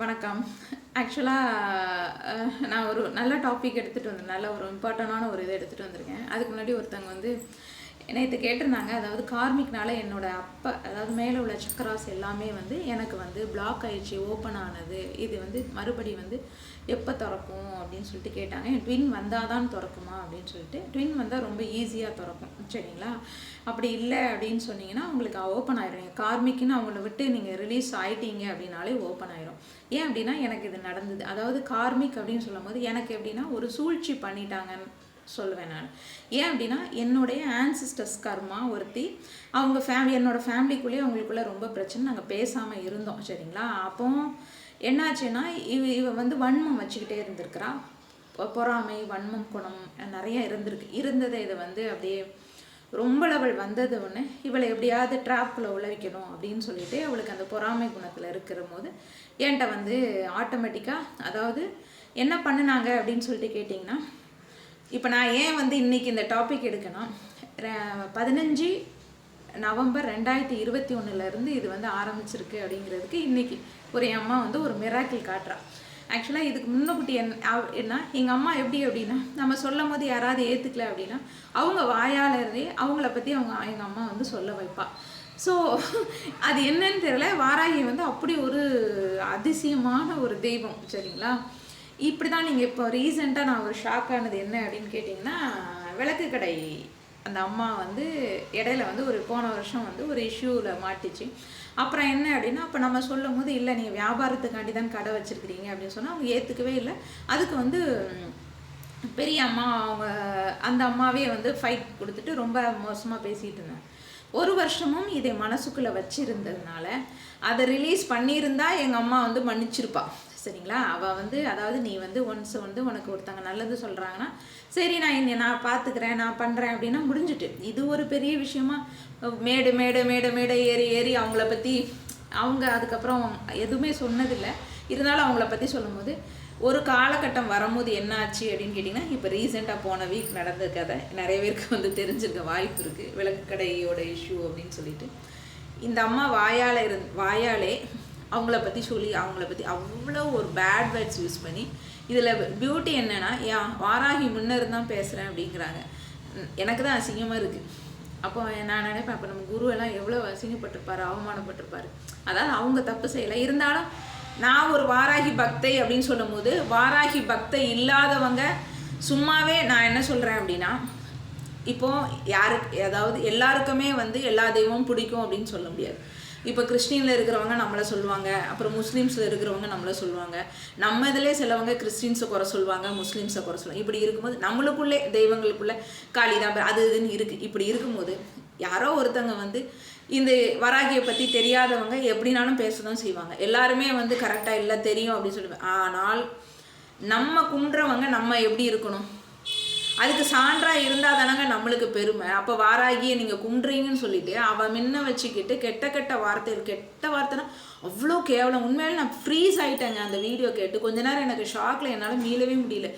வணக்கம். ஆக்சுவலாக நான் ஒரு நல்ல டாபிக் எடுத்துகிட்டு வந்தேன். நல்ல ஒரு இம்பார்ட்டண்டான ஒரு இதை எடுத்துகிட்டு வந்திருக்கேன். அதுக்கு முன்னாடி ஒருத்தவங்க வந்து நேற்று கேட்டிருந்தாங்க. அதாவது கார்மிக்னால என்னோட அப்பா, அதாவது மேலே உள்ள சக்கராஸ் எல்லாமே வந்து எனக்கு வந்து பிளாக் ஆயிடுச்சு, ஓப்பன் ஆனது. இது வந்து மறுபடி வந்து எப்போ திறக்கும் அப்படின்னு சொல்லிட்டு கேட்டாங்க. என் ட்வின் வந்தால் தான் திறக்குமா அப்படின்னு சொல்லிட்டு. ட்வின் வந்தால் ரொம்ப ஈஸியாக திறக்கும், சரிங்களா? அப்படி இல்லை அப்படின்னு சொன்னீங்கன்னா உங்களுக்கு ஓப்பன் ஆயிடும். கார்மிக்னு அவங்கள விட்டு நீங்கள் ரிலீஸ் ஆகிட்டீங்க அப்படின்னாலே ஓப்பன் ஆயிரும். ஏன் அப்படின்னா எனக்கு இது நடந்தது. அதாவது கார்மிக் அப்படின்னு சொல்லும் போது எனக்கு எப்படின்னா ஒரு சூழ்ச்சி பண்ணிட்டாங்கன்னு சொல்லுவேன் நான். ஏன் அப்படின்னா என்னுடைய ஆன்சிஸ்டர்ஸ் கர்மா ஒருத்தி, அவங்க என்னோட ஃபேமிலிக்குள்ளேயே அவங்களுக்குள்ளே ரொம்ப பிரச்சனை, நாங்கள் பேசாமல் இருந்தோம், சரிங்களா? அப்போ என்னாச்சுன்னா இவ வந்து வன்மம் வச்சுக்கிட்டே இருந்திருக்கிறா. பொறாமை, வன்மம் குணம் நிறைய இருந்ததை இதை வந்து அப்படியே ரொம்ப லெவல் வந்தது ஒன்று. இவளை எப்படியாவது ட்ராப்பில் உழவிக்கணும் அப்படின்னு சொல்லிட்டு அவளுக்கு அந்த பொறாமை குணத்தில் இருக்கிற போது என்கிட்ட வந்து ஆட்டோமேட்டிக்காக, அதாவது என்ன பண்ணினாங்க அப்படின்னு சொல்லிட்டு கேட்டிங்கன்னா, இப்போ நான் ஏன் வந்து இன்றைக்கி இந்த டாபிக் எடுக்கணும், 15 நவம்பர் 2021 இது வந்து ஆரம்பிச்சிருக்கு அப்படிங்கிறதுக்கு இன்றைக்கி ஒரு அம்மா வந்து ஒரு மிராக்கிள் காட்டுறா. ஆக்சுவலாக இதுக்கு முன்னக்கூட்டி என்ன எங்கள் அம்மா எப்படி அப்படின்னா, நம்ம சொல்லும் போது யாராவது ஏற்றுக்கல அப்படின்னா அவங்க வாயாளரே அவங்கள பற்றி எங்கள் அம்மா வந்து சொல்ல வைப்பா. ஸோ அது என்னன்னு தெரியல, வாராகி வந்து அப்படி ஒரு அதிசயமான ஒரு தெய்வம், சரிங்களா? இப்படி தான் நீங்கள் இப்போ ரீசெண்டாக நான் ஒரு ஷாக் ஆனது என்ன அப்படின்னு கேட்டிங்கன்னா, விளக்கு கடை அந்த அம்மா வந்து இடையில வந்து போன வருஷம் வந்து ஒரு இஷ்யூவில் மாட்டிச்சு. அப்புறம் என்ன அப்படின்னா, அப்போ நம்ம சொல்லும் போது இல்லை நீங்கள் வியாபாரத்துக்காண்டி தான் கடை வச்சுருக்கிறீங்க அப்படின்னு சொன்னால் அவங்க ஏற்றுக்கவே இல்லை. அதுக்கு வந்து பெரிய அம்மா அவங்க அந்த அம்மாவே வந்து ஃபைட் கொடுத்துட்டு ரொம்ப மோசமாக பேசிகிட்டு இருந்தாங்க. ஒரு வருஷமும் இதை மனசுக்குள்ளே வச்சுருந்ததுனால அதை ரிலீஸ் பண்ணியிருந்தா எங்கள் அம்மா வந்து மன்னிச்சிருப்பா, சரிங்களா? அவள் வந்து அதாவது நீ வந்து ஒன்ஸ் வந்து உனக்கு ஒருத்தங்க நல்லது சொல்கிறாங்கன்னா சரி நான் பார்த்துக்கிறேன், நான் பண்ணுறேன் அப்படின்னா முடிஞ்சுட்டு. இது ஒரு பெரிய விஷயமா மேடு மேடு மேடு மேடை ஏறி ஏறி அவங்கள பற்றி அவங்க அதுக்கப்புறம் எதுவுமே சொன்னதில்லை. இருந்தாலும் அவங்கள பற்றி சொல்லும்போது ஒரு காலகட்டம் வரும்போது என்ன ஆச்சு அப்படின்னு கேட்டிங்கன்னா, இப்போ ரீசெண்டாக போன வீக் நடந்த கதை நிறைய பேருக்கு வந்து தெரிஞ்சிருக்க வாய்ப்பு இருக்குது. விளக்கு கடையோட இஷ்யூ அப்படின்னு சொல்லிட்டு இந்த அம்மா வாயாலே அவங்கள பற்றி சொல்லி அவங்கள பற்றி அவ்வளோ ஒரு பேட் வேர்ட்ஸ் யூஸ் பண்ணி, இதில் பியூட்டி என்னென்னா வாராகி முன்னர் தான் பேசுகிறேன் அப்படிங்கிறாங்க. எனக்கு தான் அசிங்கமாக இருக்குது. அப்போ நான் நினைப்பேன், அப்போ நம்ம குருவெல்லாம் எவ்வளோ அசிங்கப்பட்டிருப்பாரு, அவமானப்பட்டிருப்பாரு. அதாவது அவங்க தப்பு செய்யலை, இருந்தாலும் நான் ஒரு வாராகி பக்தை அப்படின்னு சொல்லும் போது வாராகி பக்தை இல்லாதவங்க சும்மாவே நான் என்ன சொல்கிறேன் அப்படின்னா, இப்போது அதாவது எல்லாருக்குமே வந்து எல்லா தெய்வமும் பிடிக்கும் அப்படின்னு சொல்ல முடியாது. இப்போ கிறிஸ்டினில் இருக்கிறவங்க நம்மளை சொல்லுவாங்க, அப்புறம் முஸ்லீம்ஸில் இருக்கிறவங்க நம்மளை சொல்லுவாங்க, நம்ம இதிலே சிலவங்க கிறிஸ்டின்ஸை குறை சொல்லுவாங்க, முஸ்லீம்ஸை குறை சொல்லுவாங்க. இப்படி இருக்கும்போது நம்மளுக்குள்ளே தெய்வங்களுக்குள்ளே காளி தான் அது இதுன்னு இருக்குது. இப்படி இருக்கும்போது யாரோ ஒருத்தவங்க வந்து இந்த வராகியை பற்றி தெரியாதவங்க எப்படினாலும் பேச தான் செய்வாங்க. எல்லாருமே வந்து கரெக்டாக இல்லை தெரியும் அப்படின்னு சொல்லுவேன். ஆனால் நம்ம கும்பிட்றவங்க நம்ம எப்படி இருக்கணும், அதுக்கு சான்றாக இருந்தால் தானங்க நம்மளுக்கு பெருமை. அப்போ வாராகியை நீங்கள் கும்பிட்றீங்கன்னு சொல்லிட்டு அவள் முன்ன வச்சுக்கிட்டு கெட்ட வார்த்தைனா அவ்வளோ கேவலம். உண்மையிலே நான் ஃப்ரீஸ் ஆகிட்டேங்க அந்த வீடியோ கேட்டு. கொஞ்ச நேரம் எனக்கு ஷாக்கில் என்னால் மீளவே முடியல.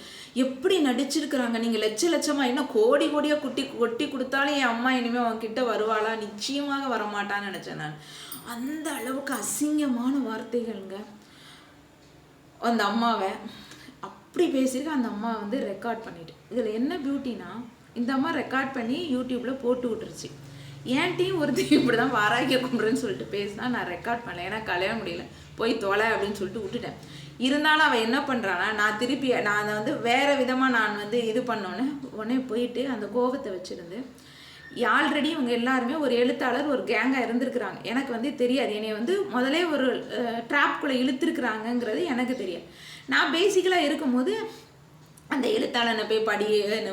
எப்படி நடிச்சிருக்கிறாங்க. நீங்கள் லட்சமாக இன்னும் கோடியாக கொட்டி கொடுத்தாலும் என் அம்மா இனிமேல் அவன்கிட்ட வருவாளா? நிச்சயமாக வரமாட்டான்னு நினச்சேன் நான். அந்த அளவுக்கு அசிங்கமான வார்த்தைகள்ங்க. அந்த அம்மாவை அப்படி பேசியிருக்க அந்த அம்மா வந்து ரெக்கார்ட் பண்ணிட்டு, இதில் என்ன பியூட்டினா, இந்த அம்மா ரெக்கார்ட் பண்ணி யூடியூப்பில் போட்டு விட்டுருச்சு. ஏன்ட்டையும் ஒருத்தர் இப்படி தான் வாராகிய கும்பிட்றேன்னு சொல்லிட்டு பேசினா நான் ரெக்கார்ட் பண்ணல, ஏன்னா கல்யாணம் முடியல, போய் தொலை அப்படின்னு சொல்லிட்டு விட்டுட்டேன். இருந்தாலும் அவள் என்ன பண்ணுறான்னா, நான் அதை வந்து வேறு விதமாக நான் வந்து இது பண்ணோன்னே உடனே போயிட்டு அந்த கோபத்தை வச்சுருந்து ஆல்ரெடி இவங்க எல்லாருமே ஒரு எழுத்தாளர் ஒரு கேங்காக இருந்திருக்கிறாங்க. எனக்கு வந்து தெரியாது. என்னை வந்து முதலே ஒரு ட்ராப்குள்ளே இழுத்துருக்குறாங்கங்கிறது எனக்கு தெரியாது. நான் பேசிக்கலாக இருக்கும்போது அந்த எழுத்தாளனை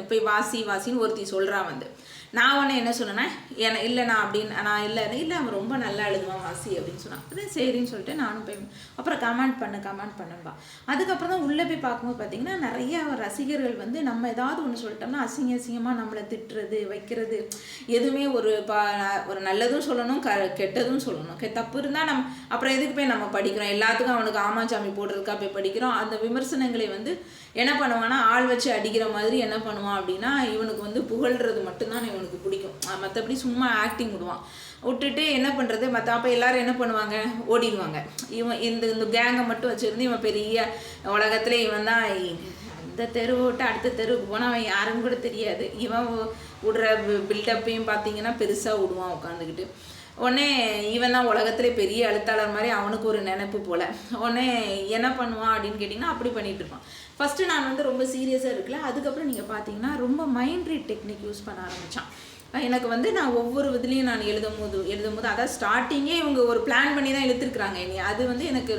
போய் வாசின்னு ஒருத்தி சொல்கிறா வந்து. நான் உடனே என்ன சொன்னேன்னா, இல்லைண்ணா அப்படின்னு நான் இல்லை அவன் ரொம்ப நல்லா எழுதுவான் வாசி அப்படின்னு சொன்னான். அதான் சரின்னு சொல்லிட்டு நானும் போய் அப்புறம் கமெண்ட் பண்ணும்பா. அதுக்கப்புறம் தான் உள்ளே போய் பார்க்கும்போது பார்த்தீங்கன்னா நிறைய ரசிகர்கள் வந்து நம்ம ஏதாவது ஒன்று சொல்லிட்டோம்னா அசிங்கமாக நம்மளை திட்டுறது வைக்கிறது, எதுவுமே ஒரு நல்லதும் சொல்லணும், கெட்டதும் சொல்லணும். தப்பு இருந்தால் அப்புறம் எதுக்கு போய் நம்ம படிக்கிறோம், எல்லாத்துக்கும் அவனுக்கு ஆமாச்சாமி போடுறதுக்காக போய் படிக்கிறோம். அந்த விமர்சனங்களை வந்து என்ன பண்ணுவான்னா ஆள் வச்சு அடிக்கிற மாதிரி என்ன பண்ணுவான் அப்படின்னா, இவனுக்கு வந்து புகழ்றது மட்டும்தான் இவனுக்கு இவனுக்கு பிடிக்கும். மற்றபடி சும்மா ஆக்டிங் விடுவான். விட்டுட்டு என்ன பண்ணுறது, அப்போ எல்லோரும் என்ன பண்ணுவாங்க, ஓடிடுவாங்க. இவன் இந்த கேங்கை மட்டும் வச்சுருந்து இவன் பெரிய உலகத்தில் இவன் தான், இந்த தெருவை விட்டு அடுத்த தெருவுக்கு போனால் அவன் யாருன்னு கூட தெரியாது. இவன் விடுற பில்டப்பையும் பார்த்தீங்கன்னா பெருசாக விடுவான் உட்காந்துக்கிட்டு. உடனே இவன் தான் உலகத்திலே பெரிய எழுத்தாளர் மாதிரி அவனுக்கு ஒரு நினைப்பு போல். உடனே என்ன பண்ணுவான் அப்படின்னு கேட்டிங்கன்னா அப்படி பண்ணிகிட்டு இருப்பான். ஃபஸ்ட்டு நான் வந்து ரொம்ப சீரியஸாக இருக்கல. அதுக்கப்புறம் நீங்கள் பார்த்தீங்கன்னா ரொம்ப மைண்ட் ரீட் டெக்னிக் யூஸ் பண்ண ஆரம்பித்தான். எனக்கு வந்து நான் ஒவ்வொரு இதுலேயும் நான் எழுதும் போது அதாவது ஸ்டார்டிங்கே இவங்க ஒரு பிளான் பண்ணி தான் எழுத்துருக்குறாங்க என்னை. அது வந்து எனக்கு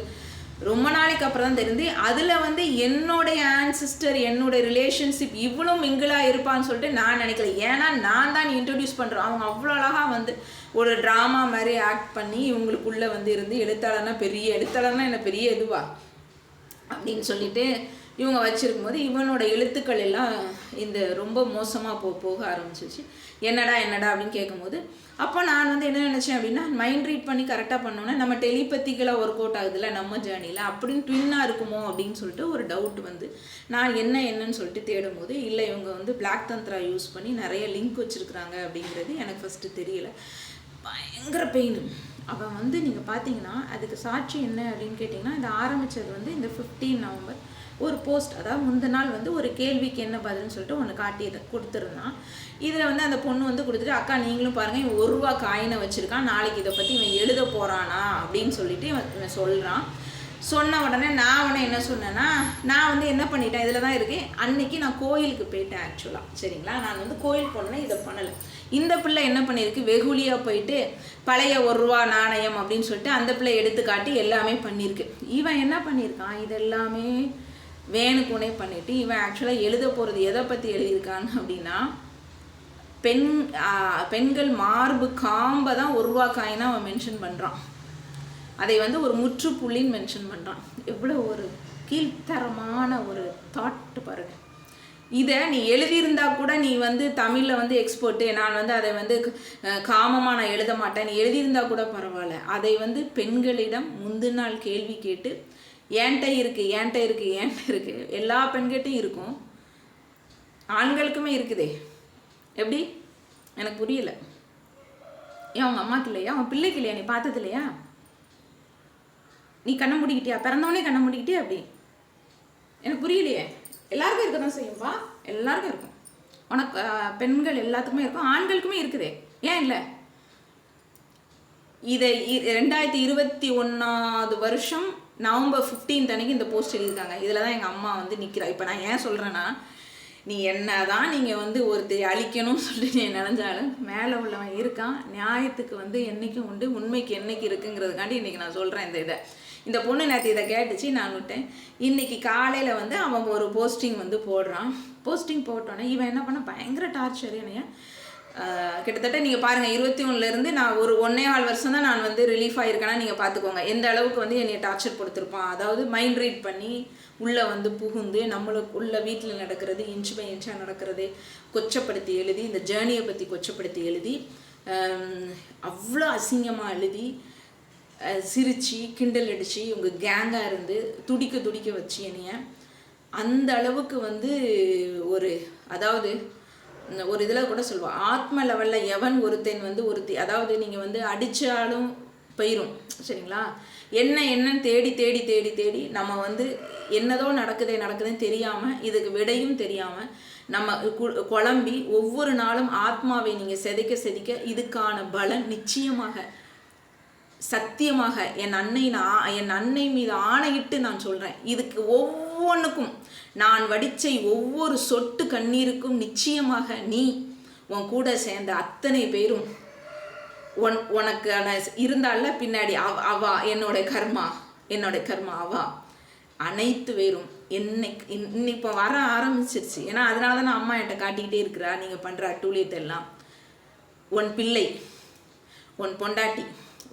ரொம்ப நாளைக்கு அப்புறம் தான் தெரிஞ்சு, அதில் வந்து என்னுடைய ஆன்சிஸ்டர் என்னுடைய ரிலேஷன்ஷிப் இவ்வளோ மிங்கிளாக இருப்பான்னு சொல்லிட்டு நான் நினைக்கல. ஏன்னா நான் தான் இன்ட்ரடியூஸ் பண்ணுறேன். அவங்க அவ்வளோ அழகாக வந்து ஒரு ட்ராமா மாதிரி ஆக்ட் பண்ணி இவங்களுக்குள்ளே வந்து இருந்து எழுத்தாளர்னா என்ன பெரிய இதுவா அப்படின்னு சொல்லிட்டு இவங்க வச்சுருக்கும் போது இவனோட எழுத்துக்கள் எல்லாம் இந்த ரொம்ப மோசமாக போக ஆரம்பிச்சிச்சு. என்னடா அப்படின்னு கேட்கும்போது அப்போ நான் வந்து என்ன நினச்சேன் அப்படின்னா, மைண்ட் ரீட் பண்ணி கரெக்டாக பண்ணோன்னா நம்ம டெலிபத்திக்கெல்லாம் ஒர்க் அவுட் ஆகுதுல்ல நம்ம ஜேர்னியில், அப்படின்னு ட்வின்னாக இருக்குமோ அப்படின்னு சொல்லிட்டு ஒரு டவுட் வந்து நான் என்னன்னு சொல்லிட்டு தேடும் போது, இல்லை இவங்க வந்து பிளாக் தந்த்ரா யூஸ் பண்ணி நிறைய லிங்க் வச்சுருக்குறாங்க அப்படிங்கிறது எனக்கு ஃபஸ்ட்டு தெரியல. பயங்கர பெயின். அவன் வந்து நீங்கள் பார்த்தீங்கன்னா அதுக்கு சாட்சி என்ன அப்படின்னு கேட்டிங்கன்னா, இது ஆரம்பித்தது வந்து இந்த 15 நவம்பர் ஒரு போஸ்ட், அதாவது முந்தின நாள் வந்து ஒரு கேள்விக்கு என்ன பதில்னு சொல்லிட்டு ஒன்று கொடுத்துருந்தான். இதில் வந்து அந்த பொண்ணு வந்து கொடுத்துட்டு, அக்கா நீங்களும் பாருங்கள் இவன் ₹1 காயினை வச்சுருக்கான், நாளைக்கு இதை பற்றி இவன் எழுத போகிறானா அப்படின்னு சொல்லிட்டு இவன் சொல்கிறான். சொன்ன உடனே நான் அவனை என்ன சொன்னேன்னா, நான் வந்து என்ன பண்ணிட்டேன், இதில் தான் இருக்கேன். அன்னைக்கு நான் கோயிலுக்கு போயிட்டேன் ஆக்சுவலாக, சரிங்களா. நான் வந்து கோயில் போனேன்னா இதை பண்ணலை. இந்த பிள்ளை என்ன பண்ணியிருக்கு, வெகுளியாக போயிட்டு பழைய ₹1 நாணயம் அப்படின்னு சொல்லிட்டு அந்த பிள்ளை எடுத்து காட்டி எல்லாமே பண்ணியிருக்கு. இவன் என்ன பண்ணியிருக்கான், இதெல்லாமே வேணுக்குனே பண்ணிவிட்டு இவன் ஆக்சுவலாக எழுத போகிறது எதை பற்றி எழுதியிருக்கான்னு அப்படின்னா, பெண்கள் மார்பு காம்பை தான் ₹1 காயினாக அவன் மென்ஷன் பண்ணுறான். அதை வந்து ஒரு முற்றுப்புள்ளின்னு மென்ஷன் பண்ணுறான். எவ்வளோ ஒரு கீழ்த்தரமான ஒரு தாட் பாருங்க. இதை நீ எழுதியிருந்தா கூட நீ வந்து தமிழில் வந்து எக்ஸ்பர்ட்டு, நான் வந்து அதை வந்து காமமாக நான் எழுத மாட்டேன், நீ எழுதியிருந்தா கூட பரவாயில்ல. அதை வந்து பெண்களிடம் முந்தின நாள் கேள்வி கேட்டு ஏன்ட்ட இருக்குது எல்லா பெண்கிட்டையும் இருக்கும், ஆண்களுக்குமே இருக்குதே. எப்படி எனக்கு புரியல. ஏன் அவங்க அம்மாக்கு இல்லையா, அவன் பிள்ளைக்கு இல்லையா, நீ பார்த்தது இல்லையா, நீ கண்ணை முடிக்கிட்டியா, பிறந்தவனே கண்ணை முடிக்கிட்டே அப்படி எனக்கு புரியலையே. எல்லாருக்கும் இருக்க தான் செய்யும்பா, எல்லாருக்கும் இருக்கும். உனக்கு பெண்கள் எல்லாத்துக்குமே இருக்கும், ஆண்களுக்குமே இருக்குதே, ஏன் இல்லை. இதை 2021 வருஷம் நவம்பர் 15 அன்னைக்கு இந்த போஸ்ட் எழுதியிருக்காங்க. இதில் தான் எங்கள் அம்மா வந்து நிற்கிறா. இப்போ நான் ஏன் சொல்கிறேன்னா, நீ என்ன தான் நீங்கள் வந்து ஒருத்தர் அழிக்கணும்னு சொல்லிட்டு நீ நினைஞ்சாலும் மேலே உள்ளவன் இருக்கான். நியாயத்துக்கு வந்து என்றைக்கும் உண்டு, உண்மைக்கு என்றைக்கு இருக்குங்கிறதுக்காண்டி இன்றைக்கி நான் சொல்கிறேன். இந்த பொண்ணு நேற்று இதை கேட்டுச்சு, நான் விட்டேன். இன்றைக்கி காலையில் வந்து அவன் ஒரு போஸ்டிங் வந்து போடுறான். போஸ்டிங் போட்டோன்னே இவன் என்ன பண்ண பயங்கர டார்ச்சர் என்னைய. கிட்டத்தட்ட நீங்கள் பாருங்கள், 21லேருந்து நான் ஒரு 1.25 வருஷம் தான் நான் வந்து ரிலீஃப் ஆகிருக்கேன்னா நீங்கள் பார்த்துக்கோங்க எந்த அளவுக்கு வந்து என்னை டார்ச்சர் கொடுத்துருப்பான். அதாவது மைண்ட் ரீட் பண்ணி உள்ளே வந்து புகுந்து நம்மளுக்கு உள்ள வீட்டில் நடக்கிறது இன்ச்சு பை இன்ச்சாக நடக்கிறது கொச்சப்படுத்தி எழுதி, இந்த ஜேர்னியை பற்றி கொச்சப்படுத்தி எழுதி, அவ்வளோ அசிங்கமாக எழுதி, சிரித்து கிண்டல் அடித்து உங்கள் கேங்காக இருந்து துடிக்க வச்சு என்னைய அந்த அளவுக்கு வந்து ஒரு, அதாவது ஒரு இதில் கூட சொல்லுவாள், ஆத்ம லெவலில் எவன் ஒருத்தன் வந்து அதாவது நீங்கள் வந்து அடித்தாலும் போயிடும், சரிங்களா. என்னன்னு தேடி நம்ம வந்து என்னதோ நடக்குதுன்னு தெரியாமல், இதுக்கு விடையும் தெரியாமல் நம்ம குழம்பி ஒவ்வொரு நாளும் ஆத்மாவை நீங்கள் செதைக்க இதுக்கான பலன் நிச்சயமாக சத்தியமாக என் அன்னை மீது ஆணையிட்டு நான் சொல்கிறேன், இதுக்கு ஒவ்வொன்றுக்கும் நான் வடிச்சை ஒவ்வொரு சொட்டு கண்ணீருக்கும் நிச்சயமாக நீ உன் கூட சேர்ந்த அத்தனை பேரும் உனக்கு இருந்தால பின்னாடி அவா என்னோட கர்மா அவா அனைத்து பேரும் இன்னைக்கு இப்போ வர ஆரம்பிச்சிருச்சு. ஏன்னா அதனால தான் நான் அம்மா என்கிட்ட காட்டிக்கிட்டே இருக்கிறா, நீங்கள் பண்ணுற அட்டூழியத்தை எல்லாம். உன் பிள்ளை, உன் பொண்டாட்டி,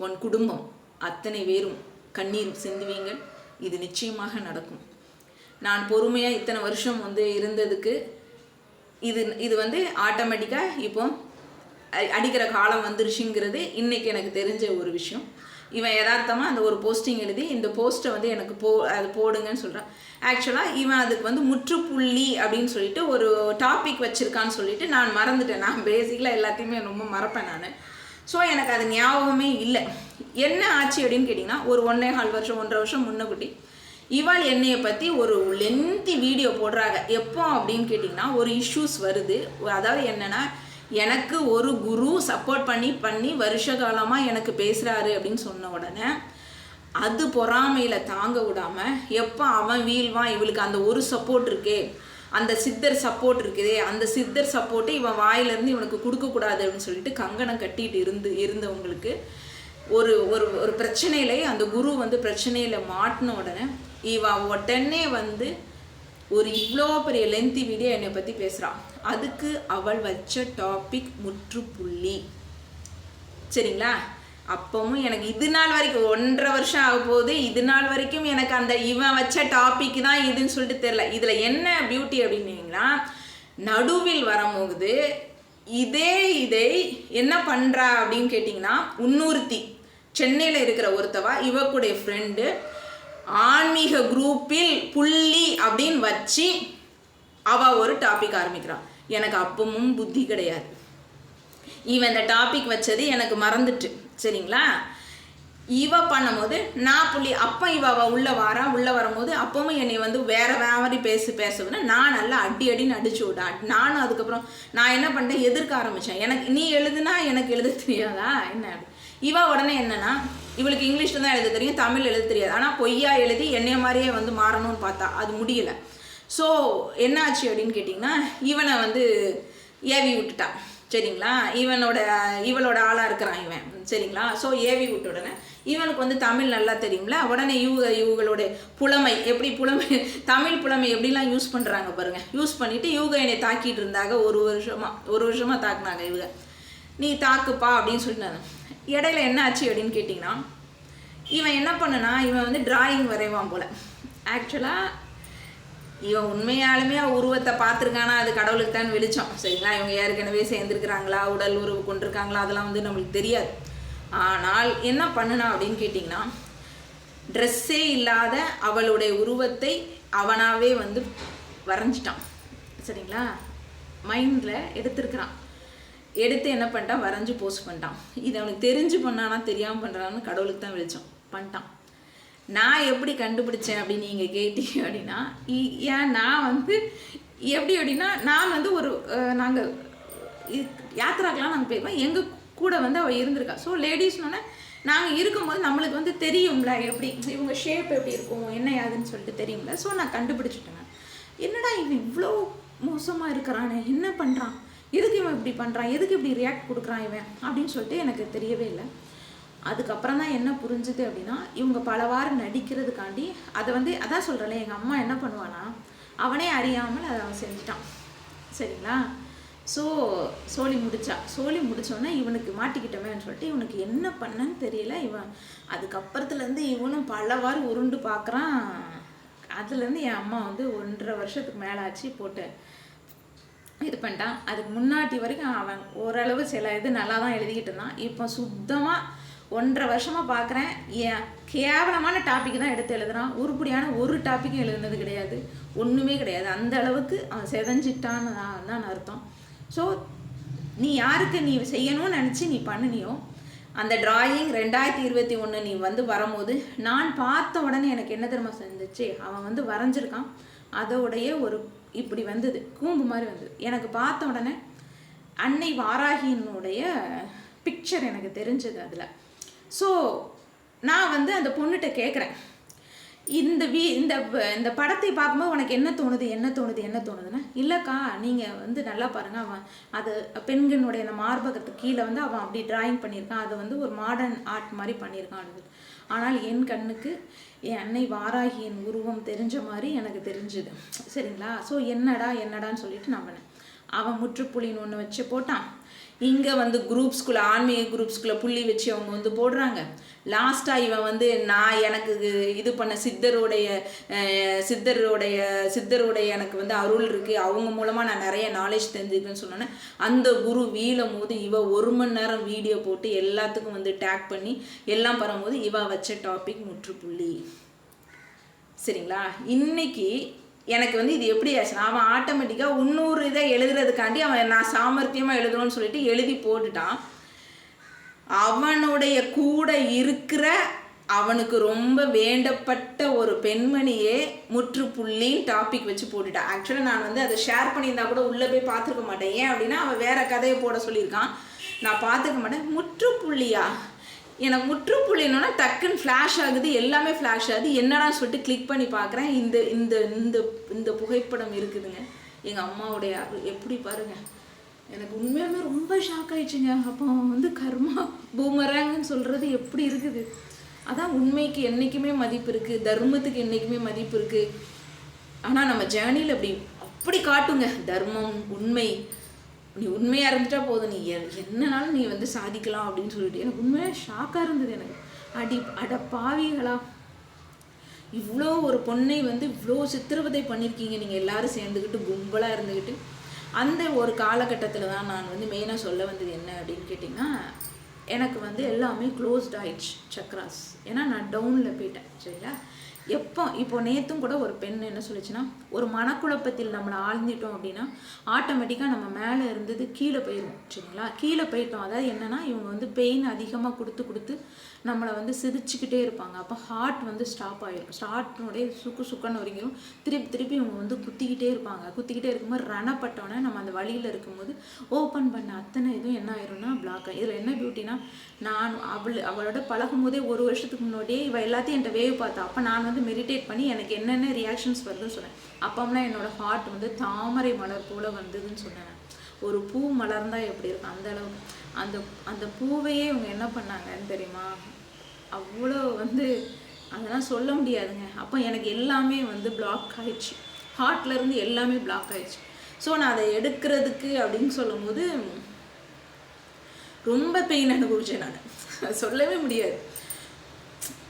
உன் குடும்பம் அத்தனை பேரும் கண்ணீர் சிந்துவீங்கள், இது நிச்சயமாக நடக்கும். நான் பொறுமையாக இத்தனை வருஷம் வந்து இருந்ததுக்கு இது வந்து ஆட்டோமேட்டிக்காக இப்போ அடிக்கிற காலம் வந்துருச்சுங்கிறது இன்றைக்கி எனக்கு தெரிஞ்ச ஒரு விஷயம். இவன் யதார்த்தமாக அந்த ஒரு போஸ்டிங் எழுதி இந்த போஸ்ட்டை வந்து எனக்கு அது போடுங்கன்னு சொல்கிறான். ஆக்சுவலாக இவன் அதுக்கு வந்து முற்றுப்புள்ளி அப்படின்னு சொல்லிட்டு ஒரு டாபிக் வச்சுருக்கான்னு சொல்லிட்டு நான் மறந்துட்டேன். நான் பேசிக்கலாக எல்லாத்தையுமே ரொம்ப மறப்பேன் நான். ஸோ எனக்கு அது ஞாபகமே இல்லை. என்ன ஆச்சு அப்படின்னு கேட்டிங்கன்னா, ஒரு 1.25 வருஷம் 1.5 வருஷம் முன்னக்குட்டி இவாள் என்னையை பற்றி ஒரு லென்த்தி வீடியோ போடுறாங்க. எப்போ அப்படின்னு கேட்டிங்கன்னா, ஒரு இஷ்யூஸ் வருது. அதாவது என்னென்னா, எனக்கு ஒரு குரு சப்போர்ட் பண்ணி வருஷ காலமாக எனக்கு பேசுகிறாரு அப்படின்னு சொன்ன உடனே அது பொறாமையில் தாங்க விடாமல், எப்போ அவன் வீழ்வான், இவளுக்கு அந்த ஒரு சப்போர்ட் இருக்கே, அந்த சித்தர் சப்போர்ட் இருக்குதே, அந்த சித்தர் சப்போர்ட்டு இவன் வாயிலேருந்து இவனுக்கு கொடுக்கக்கூடாது அப்படின்னு சொல்லிட்டு கங்கணம் கட்டிட்டு இருந்தவங்களுக்கு ஒரு ஒரு ஒரு பிரச்சனையிலே அந்த குரு வந்து பிரச்சனையில் மாட்டின உடனே உடனே வந்து ஒரு இவ்வளோ பெரிய லென்த்தி வீடியோ என்னை பற்றி பேசுகிறான். அதுக்கு அவள் வச்ச டாபிக் முற்றுப்புள்ளி. சரிங்களா? அப்பவும் எனக்கு இது நாள் வரைக்கும் 1.5 வருஷம் ஆக போகுது. இது நாள் வரைக்கும் எனக்கு அந்த இவன் வச்ச டாபிக் தான் இதுன்னு சொல்லிட்டு தெரில. இதில் என்ன பியூட்டி அப்படின்னீங்கன்னா, நடுவில் வரும்போது இதை என்ன பண்ணுறா அப்படின்னு கேட்டிங்கன்னா, இன்னொருத்தி சென்னையில் இருக்கிற ஒருத்தவா இவக்குடைய ஃப்ரெண்டு ஆன்மீக குரூப்பில் புள்ளி அப்படின்னு வச்சு அவள் ஒரு டாபிக் ஆரம்பிக்கிறான். எனக்கு அப்பவும் புத்தி கிடையாது. இவன் இந்த டாபிக் வச்சது எனக்கு மறந்துட்டு. சரிங்களா? இவ பண்ணும்போது நான் புள்ளி அப்போ இவ உள்ளே வரும்போது அப்பவும் என்னை வந்து வேறு மாதிரி பேசுவேன்னா நான் நல்லா அடின்னு அடிச்சு விட்டா. நானும் அதுக்கப்புறம் நான் என்ன பண்ணிட்டேன், எதிர்க்க ஆரம்பித்தேன். எனக்கு நீ எழுதுனா எனக்கு எழுத தெரியாதா என்ன? இவ உடனே என்னன்னா, இவளுக்கு இங்கிலீஷில் தான் எழுத தெரியும், தமிழ் எழுத தெரியாது. ஆனால் பொய்யா எழுதி என்னைய மாதிரியே வந்து மாறணும்னு பார்த்தா அது முடியலை. ஸோ என்ன ஆச்சு அப்படின்னு கேட்டிங்கன்னா, இவனை வந்து ஏவி விட்டுட்டான். சரிங்களா? இவளோட ஆளாக இருக்கிறான் இவன். சரிங்களா? ஸோ ஏவி விட்ட உடனே இவனுக்கு வந்து தமிழ் நல்லா தெரியும்ல. உடனே இவங்களுடைய தமிழ் புலமை எப்படிலாம் யூஸ் பண்ணுறாங்க பாருங்கள். யூஸ் பண்ணிவிட்டு இவங்க என்னை தாக்கிட்டு இருந்தாங்க. ஒரு வருஷமாக தாக்குனாங்க இவங்க. நீ தாக்குப்பா அப்படின்னு சொல்லிட்டு நான் இடையில என்ன ஆச்சு அப்படின்னு கேட்டிங்கன்னா, இவன் என்ன பண்ணுனா, இவன் வந்து டிராயிங் வரைவான் போல். ஆக்சுவலாக இவன் உண்மையாலுமே உருவத்தை பார்த்துருக்கானா அது கடவுளுக்கு தான் வெளிச்சம். சரிங்களா? இவங்க ஏற்கனவே சேர்ந்துருக்குறாங்களா, உடல் உருவு கொண்டிருக்காங்களா, அதெல்லாம் வந்து நம்மளுக்கு தெரியாது. ஆனால் என்ன பண்ணுனா அப்படின்னு கேட்டிங்கன்னா, ட்ரெஸ்ஸே இல்லாத அவளுடைய உருவத்தை அவனாவே வந்து வரைஞ்சிட்டான். சரிங்களா? மைண்டில் எடுத்துருக்கிறான். எடுத்து என்ன பண்ணிட்டான், வரைஞ்சி போஸ்ட் பண்ணிட்டான். இது அவனுக்கு தெரிஞ்சு பண்ணானா தெரியாமல் பண்ணுறான்னு கடவுளுக்கு தான் வெளிச்சம். பண்ணிட்டான். நான் எப்படி கண்டுபிடிச்சேன் அப்படின்னு நீங்கள் கேட்டீங்க அப்படின்னா, நான் வந்து எப்படி அப்படின்னா, நான் வந்து நாங்கள் யாத்திராக்கெலாம் நாங்கள் போயிருக்கோம். எங்கள் கூட வந்து அவள் இருந்திருக்கா. ஸோ லேடிஸ்னோடனே நாங்கள் இருக்கும்போது நம்மளுக்கு வந்து தெரியும்ல, எப்படி இவங்க ஷேப் எப்படி இருக்கும் என்ன யாதுன்னு சொல்லிட்டு தெரியும்ல. ஸோ நான் கண்டுபிடிச்சிட்டேன். என்னடா இவன் இவ்வளோ மோசமாக இருக்கிறானே, என்ன பண்ணுறான், எதுக்கு இவன் இப்படி பண்ணுறான், எதுக்கு இப்படி ரியாக்ட் கொடுக்குறான் இவன் அப்படின்னு சொல்லிட்டு எனக்கு தெரியவே இல்லை. அதுக்கப்புறம் தான் என்ன புரிஞ்சுது அப்படின்னா, இவங்க பலவாறு நடிக்கிறதுக்காண்டி அதை வந்து அதான் சொல்கிறேன், எங்கள் அம்மா என்ன பண்ணுவானா, அவனே அறியாமல் அதை அவன் செஞ்சுட்டான். சரிங்களா? ஸோ சோழி முடித்தோடனே இவனுக்கு மாட்டிக்கிட்டவன்னு சொல்லிட்டு இவனுக்கு என்ன பண்ணன்னு தெரியல. இவன் அதுக்கப்புறத்துலேருந்து இவனும் பலவாறு உருண்டு பார்க்குறான். அதுலேருந்து என் அம்மா வந்து 1.5 வருஷத்துக்கு மேலே ஆச்சு போட்டு இது பண்ணிட்டான். அதுக்கு முன்னாடி வரைக்கும் அவன் ஓரளவு சில இது நல்லா தான் எழுதிக்கிட்டு இருந்தான். இப்போ சுத்தமாக 1.5 வருஷமாக பார்க்குறேன், கேவலமான டாபிக் தான் எடுத்து எழுதுறான். உருப்படியான ஒரு டாப்பிக்கும் எழுதுனது கிடையாது, ஒன்றுமே கிடையாது. அந்த அளவுக்கு அவன் செதஞ்சிட்டான்னு தான் அர்த்தம். ஸோ நீ யாருக்கு நீ செய்யணும்னு நினச்சி நீ பண்ணினியோ, அந்த டிராயிங் 2021 நீ வந்து வரும்போது நான் பார்த்த உடனே எனக்கு என்ன தெரியுமா செஞ்சிச்சு, அவன் வந்து வரைஞ்சிருக்கான். அதோடைய ஒரு இப்படி வந்தது, கூம்பு மாதிரி வந்தது. எனக்கு பார்த்த உடனே அன்னை வாராகியினுடைய பிக்சர் எனக்கு தெரிஞ்சது அதில். ஸோ நான் வந்து அந்த பொண்ணுகிட்ட கேட்குறேன், இந்த படத்தை பார்க்கும்போது உனக்கு என்ன தோணுதுன்னா, இல்லைக்கா நீங்கள் வந்து நல்லா பாருங்கள், அவன் அது பெண்களுடைய அந்த மார்பகத்துக்கு கீழே வந்து அவன் அப்படி டிராயிங் பண்ணியிருக்கான், அது வந்து ஒரு மாடர்ன் ஆர்ட் மாதிரி பண்ணியிருக்கான். ஆனால் என் கண்ணுக்கு என் அன்னை வாராகியின் உருவம் தெரிஞ்ச மாதிரி எனக்கு தெரிஞ்சுது. சரிங்களா? ஸோ என்னடான்னு சொல்லிட்டு நான் பண்ணேன். அவன் முற்றுப்புள்ளின்னு ஒன்று வச்சு போட்டான். இங்கே வந்து குரூப்ஸ்குள்ளே ஆன்மீக குரூப்ஸ்குள்ளே புள்ளி வச்சு அவங்க வந்து போடுறாங்க. லாஸ்ட்டாக இவன் வந்து நான் எனக்கு இது பண்ண சித்தருடைய எனக்கு வந்து அருள் இருக்குது, அவங்க மூலமாக நான் நிறைய நாலேஜ் தெரிஞ்சுக்கன்னு சொன்னோன்னே அந்த குரு வீழும் போது இவ 1 மணி நேரம் வீடியோ போட்டு எல்லாத்துக்கும் வந்து டேக் பண்ணி எல்லாம் பண்ணும்போது இவ வச்ச டாபிக் முற்றுப்புள்ளி. சரிங்களா? இன்னைக்கு எனக்கு வந்து இது எப்படி ஆச்சுன்னா, அவன் ஆட்டோமேட்டிக்காக 300 இதை எழுதுறதுக்காண்டி அவன் நான் சாமர்த்தியமாக எழுதணும்னு சொல்லிட்டு எழுதி போட்டுட்டான். அவனுடைய கூட இருக்கிற அவனுக்கு ரொம்ப வேண்டப்பட்ட ஒரு பெண்மணியே முற்றுப்புள்ளின்னு டாபிக் வச்சு போட்டுட்டான். ஆக்சுவலாக நான் வந்து அதை ஷேர் பண்ணியிருந்தா கூட உள்ளே போய் பார்த்துருக்க மாட்டேன். ஏன் அப்படின்னா அவன் வேற கதையை போட சொல்லியிருக்கான், நான் பார்த்துக்க மாட்டேன். முற்றுப்புள்ளியா? எனக்கு முற்றுப்புள்ளினோன்னா டக்குன்னு ஃப்ளாஷ் ஆகுது, எல்லாமே ஃப்ளாஷ் ஆகுது. என்னடா சொல்லிட்டு கிளிக் பண்ணி பார்க்குறேன், இந்த இந்த இந்த இந்த புகைப்படம் இருக்குதுங்க. எங்கள் அம்மாவுடைய எப்படி பாருங்கள். எனக்கு உண்மையாலுமே ரொம்ப ஷாக் ஆயிடுச்சுங்க. அப்போ வந்து கர்மா பூமராங்கன்னு சொல்கிறது எப்படி இருக்குது. அதான் உண்மைக்கு என்றைக்குமே மதிப்பு இருக்குது, தர்மத்துக்கு என்றைக்குமே மதிப்பு இருக்குது. ஆனால் நம்ம ஜேர்னியில் அப்படி காட்டுங்க தர்மம், உண்மை. நீ உண்மையாக இருந்துட்டா போதும், நீ என்னன்னாலும் நீ வந்து சாதிக்கலாம் அப்படின்னு சொல்லிட்டு எனக்கு உண்மையாக ஷாக்காக இருந்தது. எனக்கு அட பாவிகளா, இவ்வளோ ஒரு பொண்ணை வந்து இவ்வளோ சித்திரவதை பண்ணியிருக்கீங்க நீங்கள் எல்லாரும் சேர்ந்துக்கிட்டு கும்பலாக இருந்துக்கிட்டு. அந்த ஒரு காலகட்டத்தில் தான் நான் வந்து மெயினாக சொல்ல வந்தது என்ன அப்படின்னு கேட்டிங்கன்னா, எனக்கு வந்து எல்லாமே க்ளோஸ்ட் ஆயிடுச்சு சக்ராஸ். ஏன்னா நான் டவுனில் போயிட்டேன். சரிங்களா? இப்போ நேற்றும் கூட ஒரு பெண் என்ன சொல்லிச்சுன்னா, ஒரு மனக்குழப்பத்தில் நம்மளை ஆழ்ந்துட்டோம் அப்படின்னா ஆட்டோமேட்டிக்காக நம்ம மேலே இருந்தது கீழே போயிடும். சரிங்களா? கீழே போயிட்டோம். அதாவது என்னென்னா, இவங்க வந்து பெயின் அதிகமாக கொடுத்து நம்மளை வந்து சிரிச்சுக்கிட்டே இருப்பாங்க. அப்போ ஹார்ட் வந்து ஸ்டாப் ஆகிடும். ஸ்டார்ட்னுடைய சுக்குன்னு வரைக்கும் திருப்பி இவங்க வந்து குத்திக்கிட்டே இருப்பாங்க. குத்திக்கிட்டே இருக்கும்போது ரணப்பட்டோன்னே நம்ம அந்த வழியில் இருக்கும்போது ஓப்பன் பண்ண அத்தனை இதுவும் என்ன ஆயிரும்னா பிளாக் ஆகும். இதில் என்ன பியூட்டினா, நான் அவளோட பழகும் போதே 1 வருஷத்துக்கு முன்னாடியே இவள் எல்லாத்தையும் என்கிட்ட வேவ் பார்த்தா. அப்போ நான் வந்து மெடிடேட் பண்ணி எனக்கு என்னென்ன ரியாக்ஷன்ஸ் வருதுன்னு சொன்னேன். அப்போம்லாம் என்னோடய ஹார்ட் வந்து தாமரை மலர் போல் வந்ததுன்னு சொன்னேன். ஒரு பூ மலர்ந்தால் எப்படி இருக்கும் அந்த அளவுக்கு அந்த பூவையே இவங்க என்ன பண்ணாங்கன்னு தெரியுமா? அவ்வளோ வந்து அதெல்லாம் சொல்ல முடியாதுங்க. அப்போ எனக்கு எல்லாமே வந்து பிளாக் ஆயிடுச்சு, ஹார்ட்லேருந்து எல்லாமே பிளாக் ஆயிடுச்சு. ஸோ நான் அதை எடுக்கிறதுக்கு அப்படின்னு சொல்லும்போது ரொம்ப பெயின் அனுபவிச்சேன். நான் சொல்லவே முடியாது.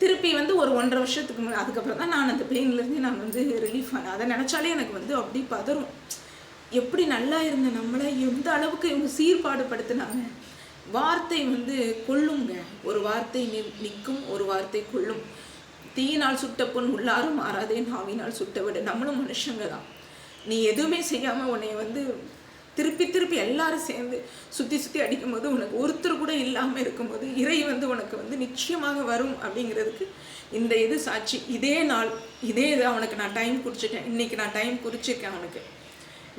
திருப்பி வந்து ஒரு 1.5 வருஷத்துக்கு அதுக்கப்புறம் தான் நான் அந்த பெயின்லேருந்து நான் வந்து ரிலீஃப் ஆனேன். அதை நினச்சாலே எனக்கு வந்து அப்படி பதறும். எப்படி நல்லா இருந்த நம்மளை எந்த அளவுக்கு இவங்க சீர்பாடுபடுத்தினாங்க. வார்த்தை வந்து கொல்லுங்க. ஒரு வார்த்தை நிற்கும், ஒரு வார்த்தை கொல்லும். தீயினால் சுட்ட பொன் உள்ளாரும் மாறாதே, நாவினால் சுட்ட விட. நம்மளும் மனுஷங்க தான். நீ எதுவுமே செய்யாமல் உன்னை வந்து திருப்பி எல்லாரும் சேர்ந்து சுற்றி அடிக்கும்போது, உனக்கு ஒருத்தர் கூட இல்லாமல் இருக்கும்போது இறை வந்து உனக்கு வந்து நிச்சயமாக வரும் அப்படிங்கிறதுக்கு இந்த இது சாட்சி. இதே நாள் இதே இது அவனுக்கு நான் டைம் குறிச்சிட்டேன். இன்றைக்கி நான் டைம் குறிச்சிருக்கேன் அவனுக்கு.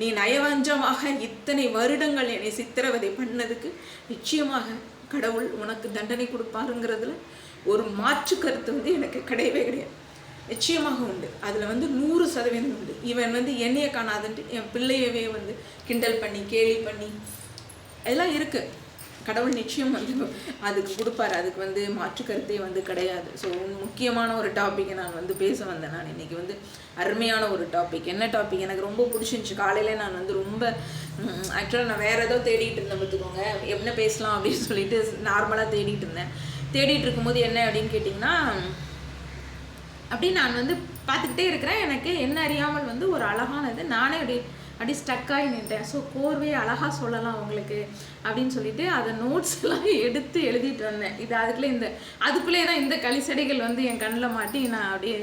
நீ நயவஞ்சமாக இத்தனை வருடங்கள் என்னை சித்திரவதை பண்ணதுக்கு நிச்சயமாக கடவுள் உனக்கு தண்டனை கொடுப்பாருங்கிறதுல ஒரு மாற்று கருத்து வந்து எனக்கு கிடையவே கிடையாது. நிச்சயமாக உண்டு. அதில் வந்து 100% உண்டு. இவன் வந்து என்னைய காணாதுன்ட்டு என் பிள்ளையவே வந்து கிண்டல் பண்ணி கேலி பண்ணி அதெல்லாம் இருக்குது. கடவுள் நிச்சயம் வந்து அதுக்கு கொடுப்பாரு. அதுக்கு வந்து மாற்று கருத்தே வந்து கிடையாது. ஸோ முக்கியமான ஒரு டாப்பிக்கை நான் வந்து பேச வந்தேன். நான் இன்றைக்கி வந்து அருமையான ஒரு டாபிக். என்ன டாபிக் எனக்கு ரொம்ப பிடிச்சிருந்துச்சி. காலையில் நான் வந்து ரொம்ப ஆக்சுவலாக நான் வேறு ஏதோ தேடிட்டு இருந்தேன் பார்த்துக்கோங்க, என்ன பேசலாம் அப்படின்னு சொல்லிட்டு நார்மலாக தேடிட்டு இருக்கும்போது என்ன அப்படின்னு கேட்டிங்கன்னா, அப்படி நான் வந்து பார்த்துக்கிட்டே இருக்கிறேன். எனக்கு என்ன அறியாமல் வந்து ஒரு அழகானது நானே அப்படி ஸ்டக்காகி நின்றேன். ஸோ கோர்வையை அழகாக சொல்லலாம் உங்களுக்கு அப்படின்னு சொல்லிட்டு அதை நோட்ஸ் எல்லாம் எடுத்து எழுதிட்டு வந்தேன். இது அதுக்குள்ளே தான் இந்த களிசடைகள் வந்து என் கண்ணில் மாட்டி நான் அப்படியே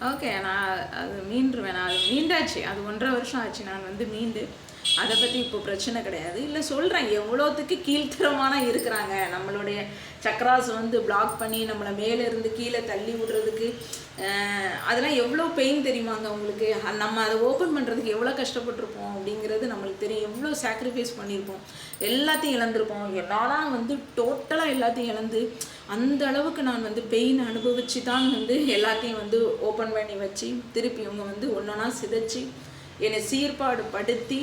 ஓகே நான் அது மீண்டுருவேன். நான் அது மீண்டாச்சு. அது 1.5 வருஷம் ஆச்சு நான் வந்து மீண்டு. அதை பற்றி இப்போ பிரச்சனை கிடையாது. இல்லை சொல்கிறேன், எவ்வளோத்துக்கு கீழ்த்தரமான இருக்கிறாங்க. நம்மளுடைய சக்ராஸ் வந்து பிளாக் பண்ணி நம்மளை மேலே இருந்து கீழே தள்ளி விடுறதுக்கு அதெல்லாம் எவ்வளோ பெயின் தெரியுமாங்க உங்களுக்கு. நம்ம அதை ஓப்பன் பண்ணுறதுக்கு எவ்வளோ கஷ்டப்பட்டுருப்போம் அப்படிங்கிறது நம்மளுக்கு தெரியும். எவ்வளோ சாக்ரிஃபைஸ் பண்ணியிருப்போம், எல்லாத்தையும் இழந்திருப்போம். நான்லாம் வந்து டோட்டலாக எல்லாத்தையும் இழந்து அந்த அளவுக்கு நான் வந்து பெயின் அனுபவிச்சு தான் வந்து எல்லாத்தையும் வந்து ஓப்பன் பண்ணி வச்சு திருப்பி இவங்க வந்து ஒன்றா சிதைச்சி என்னை சீர்பாடு படுத்தி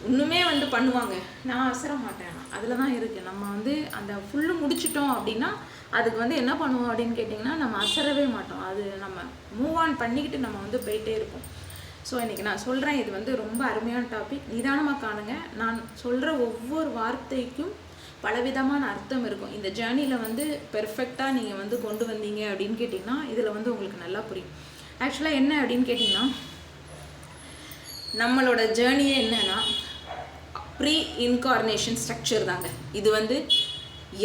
இன்னுமே வந்து பண்ணுவாங்க. நான் அசர மாட்டேன். அதில் தான் இருக்குது. நம்ம வந்து அந்த ஃபுல்லு முடிச்சிட்டோம் அப்படின்னா அதுக்கு வந்து என்ன பண்ணுவோம் அப்படின்னு கேட்டிங்கன்னா, நம்ம அசரவே மாட்டோம். அது நம்ம மூவ் ஆன் பண்ணிக்கிட்டு நம்ம வந்து போயிட்டே இருப்போம். ஸோ இன்றைக்கி நான் சொல்கிறேன், இது வந்து ரொம்ப அருமையான டாபிக். நிதானமாக காணுங்க. நான் சொல்கிற ஒவ்வொரு வார்த்தைக்கும் பலவிதமான அர்த்தம் இருக்கும். இந்த ஜேர்னியில் வந்து பெர்ஃபெக்டாக நீங்கள் வந்து கொண்டு வந்தீங்க அப்படின்னு கேட்டிங்கன்னா இதில் வந்து உங்களுக்கு நல்லா புரியும். ஆக்சுவலாக என்ன அப்படின்னு கேட்டிங்கன்னா, நம்மளோட ஜேர்னியே என்னன்னா ப்ரீ இன்கார்னேஷன் ஸ்ட்ரக்சர் தாங்க. இது வந்து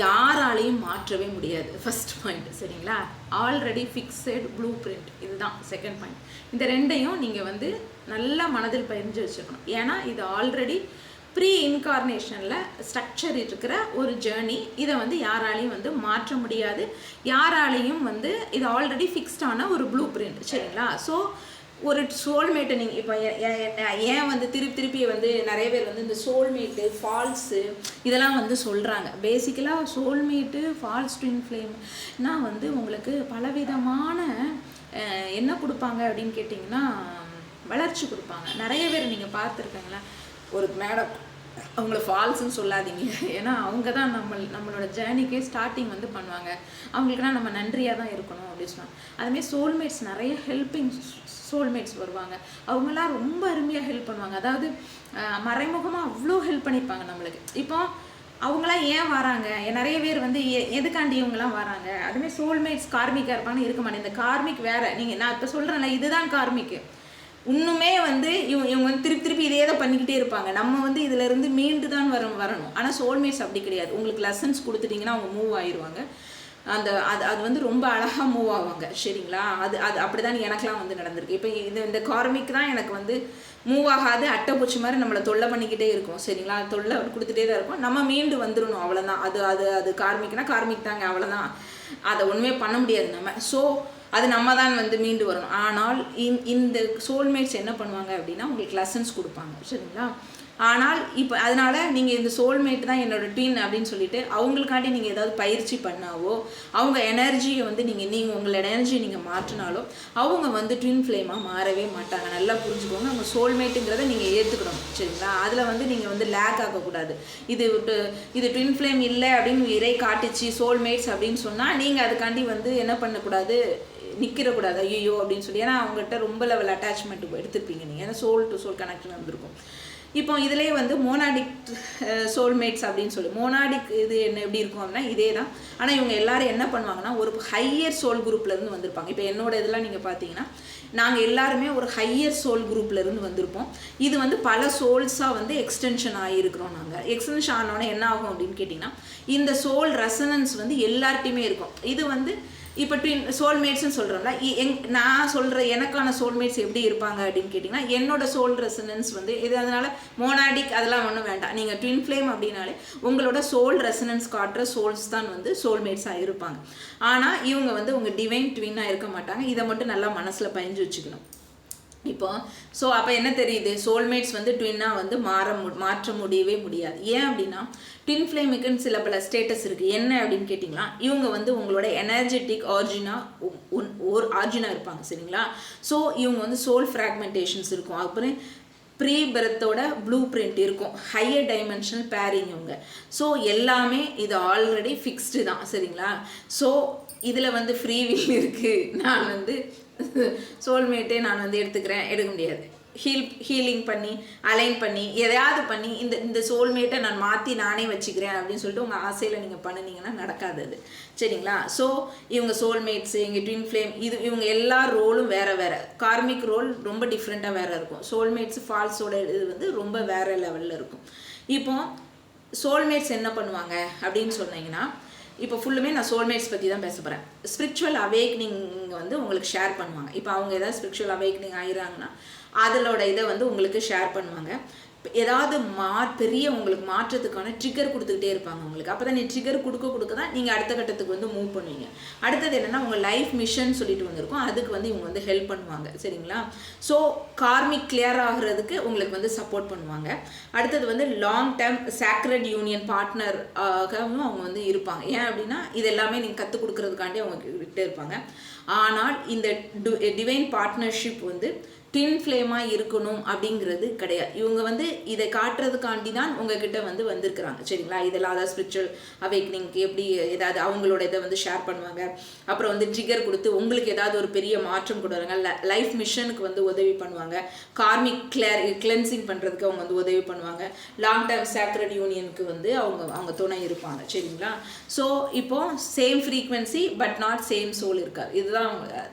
யாராலையும் மாற்றவே முடியாது. ஃபர்ஸ்ட் பாயிண்ட், சரிங்களா? ஆல்ரெடி ஃபிக்ஸட் ப்ளூ பிரிண்ட், இதுதான் செகண்ட் பாயிண்ட். இந்த ரெண்டையும் நீங்கள் வந்து நல்லா மனதில் பதிஞ்சு வச்சுக்கணும். ஏன்னா இது ஆல்ரெடி ப்ரீ இன்கார்னேஷனில் ஸ்ட்ரக்சர் இருக்கிற ஒரு ஜேர்னி. இதை வந்து யாராலையும் வந்து மாற்ற முடியாது. யாராலையும் வந்து இது ஆல்ரெடி ஃபிக்ஸ்டான ஒரு ப்ளூ பிரிண்ட், சரிங்களா? ஸோ ஒரு சோல்மேட்டை நீங்கள் இப்போ ஏன் வந்து திருப்பி வந்து நிறைய பேர் வந்து இந்த சோல்மேட்டு ஃபால்ஸு இதெல்லாம் வந்து சொல்கிறாங்க. பேசிக்கலாக சோல்மேட்டு ஃபால்ஸ் ட்வின் ஃப்ளேம்னா வந்து உங்களுக்கு பலவிதமான என்ன கொடுப்பாங்க அப்படின்னு கேட்டிங்கன்னா வளர்ச்சி கொடுப்பாங்க. நிறைய பேர் நீங்கள் பார்த்துருக்கீங்களா? ஒரு மேடம், அவங்கள ஃபால்ஸ்ன்னு சொல்லாதீங்க, ஏன்னா அவங்க தான் நம்மளோட ஜேர்னிக்கே ஸ்டார்டிங் வந்து பண்ணுவாங்க. அவங்களுக்குனா நம்ம நன்றியாக தான் இருக்கணும் அப்படின்னு சொன்னாங்க. அதுமாதிரி சோல்மேட்ஸ், நிறைய ஹெல்ப்பிங் சோல்மேட்ஸ் வருவாங்க. அவங்களாம் ரொம்ப அருமையாக ஹெல்ப் பண்ணுவாங்க. அதாவது மறைமுகமாக அவ்வளோ ஹெல்ப் பண்ணியிருப்பாங்க நம்மளுக்கு. இப்போ அவங்களாம் ஏன் வராங்க, நிறைய பேர் வந்து எதுக்காண்டி இவங்கெல்லாம் வராங்க? அதுமாதிரி சோல்மேட்ஸ் கார்மிக்காக இருப்பாங்கன்னு இருக்க மாட்டேன். இந்த கார்மிக் வேறு. நான் இப்போ சொல்கிறேன்ல, இதுதான் கார்மிக்கு. இன்னுமே வந்து இவங்க வந்து திருப்பி இதே தான் பண்ணிக்கிட்டே இருப்பாங்க. நம்ம வந்து இதிலேருந்து மீண்டு தான் வரணும். ஆனால் சோல்மேட்ஸ் அப்படி கிடையாது. உங்களுக்கு லெசன்ஸ் கொடுத்துட்டிங்கன்னா அவங்க மூவ் ஆயிடுவாங்க. அது வந்து ரொம்ப அழகாக மூவ் ஆவாங்க, சரிங்களா? அது அப்படி தான் எனக்கெலாம் வந்து நடந்திருக்கு. இப்போ இந்த கார்மிக் தான் எனக்கு வந்து மூவ் ஆகாது, அட்டைப்பூச்சி மாதிரி நம்மளை தொல்லை பண்ணிக்கிட்டே இருக்கும், சரிங்களா? தொல்லை கொடுத்துட்டே தான் இருக்கும். நம்ம மீண்டு வந்துடணும், அவ்வளோதான். அது கார்மிக்னா கார்மிக் தாங்க, அவ்வளோதான். அதை ஒன்றுமே பண்ண முடியாது நம்ம. ஸோ அது நம்ம தான் வந்து மீண்டு வரணும். ஆனால் இந்த சோல்மேட்ஸ் என்ன பண்ணுவாங்க அப்படின்னா உங்களுக்கு லெசன்ஸ் கொடுப்பாங்க, சரிங்களா? ஆனால் இப்போ அதனால் நீங்கள் இந்த சோல்மேட் தான் என்னோடய ட்வின் அப்படின்னு சொல்லிட்டு அவங்களுக்காண்டி நீங்கள் ஏதாவது பயிற்சி பண்ணாவோ, அவங்க எனர்ஜியை வந்து நீங்கள் உங்களோட எனர்ஜியை நீங்கள் மாற்றினாலோ அவங்க வந்து ட்வின் ஃப்ளேமாக மாறவே மாட்டாங்க. நல்லா புரிஞ்சுக்கோங்க. அவங்க சோல்மேட்டுங்கிறத நீங்கள் ஏற்றுக்கணும், சரிங்களா? அதில் வந்து நீங்கள் வந்து லேக் ஆகக்கூடாது. இது ட்வின் ஃப்ளேம் இல்லை அப்படின்னு இறை காட்டுச்சு சோல்மேட்ஸ் அப்படின்னு சொன்னால் நீங்கள் அதுக்காண்டி வந்து என்ன பண்ணக்கூடாது, நிற்கிறக்கூடாது ஐயோ அப்படின்னு சொல்லி. ஏன்னா அவங்ககிட்ட ரொம்ப லெவல் அட்டாச்மெண்ட் எடுத்துருப்பீங்க நீங்கள். ஏன்னா சோல் டு சோல் கனெக்ஷன் வந்திருக்கும். இப்போ இதிலே வந்து மோனாடிக் சோல்மேட்ஸ் அப்படின்னு சொல்லி, மோனாடிக் இது என்ன எப்படி இருக்கும் அப்படின்னா இதே தான். ஆனால் இவங்க எல்லாரும் என்ன பண்ணுவாங்கன்னா ஒரு ஹையர் சோல் குரூப்லேருந்து வந்திருப்பாங்க. இப்போ என்னோட இதெல்லாம் நீங்கள் பார்த்தீங்கன்னா நாங்கள் எல்லாருமே ஒரு ஹையர் சோல் குரூப்லேருந்து வந்திருப்போம். இது வந்து பல சோல்ஸாக வந்து எக்ஸ்டென்ஷன் ஆகியிருக்கிறோம். நாங்கள் எக்ஸ்டென்ஷன் ஆனோடனே என்ன ஆகும் அப்படின்னு கேட்டிங்கன்னா இந்த சோல் ரெசனன்ஸ் வந்து எல்லார்ட்டையுமே இருக்கும். இது வந்து இப்போ ட்வின் சோல்மேட்ஸ்ன்னு சொல்கிறோம்ல, நான் சொல்கிற எனக்கான சோல்மேட்ஸ் எப்படி இருப்பாங்க அப்படின்னு கேட்டிங்கன்னா என்னோட சோல் ரெசனன்ஸ் வந்து இது. அதனால் மோனாடிக் அதெல்லாம் ஒன்றும் வேண்டாம். நீங்கள் ட்வின் ஃப்ளேம் அப்படின்னாலே உங்களோட சோல் ரெசனன்ஸ் காட்டுற சோல்ஸ் தான் வந்து சோல்மேட்ஸாக இருப்பாங்க. ஆனால் இவங்க வந்து உங்கள் டிவைன் ட்வின்னாக இருக்க மாட்டாங்க. இதை மட்டும் நல்லா மனசில் பதிஞ்சு வச்சுக்கணும். இப்போ ஸோ அப்போ என்ன தெரியுது, சோல்மேட்ஸ் வந்து ட்வின்னாக வந்து மாற்ற முடியவே முடியாது. ஏன் அப்படின்னா ட்வின் ஃப்ளேமுக்குன்னு சில பல ஸ்டேட்டஸ் இருக்குது. என்ன அப்படின்னு கேட்டிங்கன்னா இவங்க வந்து உங்களோட எனர்ஜெட்டிக் ஆர்ஜினாக இருப்பாங்க, சரிங்களா? ஸோ இவங்க வந்து சோல் ஃப்ராக்மெண்டேஷன்ஸ் இருக்கும். அப்புறம் ப்ரீ பர்த்தோட ப்ளூ பிரிண்ட் இருக்கும். ஹையர் டைமென்ஷனல் பேரிங் இவங்க. ஸோ எல்லாமே இது ஆல்ரெடி ஃபிக்ஸ்டு தான், சரிங்களா? ஸோ இதில் வந்து ஃப்ரீ வில் இருக்குது. நான் வந்து சோல்மேட்டே நான் வந்து எடுக்க முடியாது. ஹீலிங் பண்ணி அலைன் பண்ணி எதையாவது பண்ணி இந்த சோல்மேட்டை நான் மாற்றி நானே வச்சுக்கிறேன் அப்படின்னு சொல்லிட்டு உங்கள் ஆசையில் நீங்கள் பண்ணினீங்கன்னா நடக்காது அது, சரிங்களா? ஸோ இவங்க சோல்மேட்ஸு, எங்கள் ட்வின் ஃப்ளேம், இவங்க எல்லா ரோலும் வேறு வேறு. கார்மிக் ரோல் ரொம்ப டிஃப்ரெண்ட்டாக வேறு இருக்கும். சோல்மேட்ஸ் ஃபால்ஸோட இது வந்து ரொம்ப வேறு லெவலில் இருக்கும். இப்போ சோல்மேட்ஸ் என்ன பண்ணுவாங்க அப்படின்னு சொன்னீங்கன்னா இப்போ ஃபுல்லுமே நான் சோல்மேட்ஸ் பற்றி தான் பேச போகிறேன். ஸ்பிரிச்சுவல் அவேக்னிங் வந்து உங்களுக்கு ஷேர் பண்ணுவாங்க. இப்போ அவங்க ஏதாவது ஸ்பிரிச்சுவல் அவேக்னிங் ஆகிறாங்கன்னா அதோட இதை வந்து உங்களுக்கு ஷேர் பண்ணுவாங்க. ஏதாவது பெரிய உங்களுக்கு மாற்றத்துக்கான ட்ரிகர் கொடுத்துக்கிட்டே இருப்பாங்க உங்களுக்கு. அப்போ தான் நீ ட்ரிகர் கொடுக்க தான் நீங்கள் அடுத்த கட்டத்துக்கு வந்து மூவ் பண்ணுவீங்க. அடுத்தது என்னென்னா உங்கள் லைஃப் மிஷன் சொல்லிட்டு வந்திருக்கும். அதுக்கு வந்து இவங்க வந்து ஹெல்ப் பண்ணுவாங்க, சரிங்களா? ஸோ கார்மிக் கிளியர் ஆகிறதுக்கு உங்களுக்கு வந்து சப்போர்ட் பண்ணுவாங்க. அடுத்தது வந்து லாங் டேர்ம் சாக்ரட் யூனியன் பார்ட்னராகவும் அவங்க வந்து இருப்பாங்க. ஏன் அப்படின்னா இது எல்லாமே நீங்கள் கற்றுக் கொடுக்கறதுக்காண்டி அவங்க கிட்டே இருப்பாங்க. ஆனால் இந்த டிவைன் பார்ட்னர்ஷிப் வந்து ட்வின் ஃப்ளேமாக இருக்கணும் அப்படிங்கிறது கிடையாது. இவங்க வந்து இதை காட்டுறதுக்காண்டி தான் உங்ககிட்ட வந்து வந்திருக்கிறாங்க சரிங்களா. இதெல்லாம் அதாவது ஸ்பிரிச்சுவல் அவேக்னிங்க்கு எப்படி ஏதாவது அவங்களோட இதை வந்து ஷேர் பண்ணுவாங்க. அப்புறம் வந்து ட்ரிகர் கொடுத்து உங்களுக்கு ஏதாவது ஒரு பெரிய மாற்றம் கொடுவாங்க. லைஃப் மிஷனுக்கு வந்து உதவி பண்ணுவாங்க. கார்மிக் கிளென்சிங் பண்ணுறதுக்கு அவங்க வந்து உதவி பண்ணுவாங்க. லாங் டேர்ம் சேக்ரட் யூனியனுக்கு வந்து அவங்க துணை இருப்பாங்க சரிங்களா. ஸோ இப்போ same frequency but not same soul இருக்காது. இதுதான்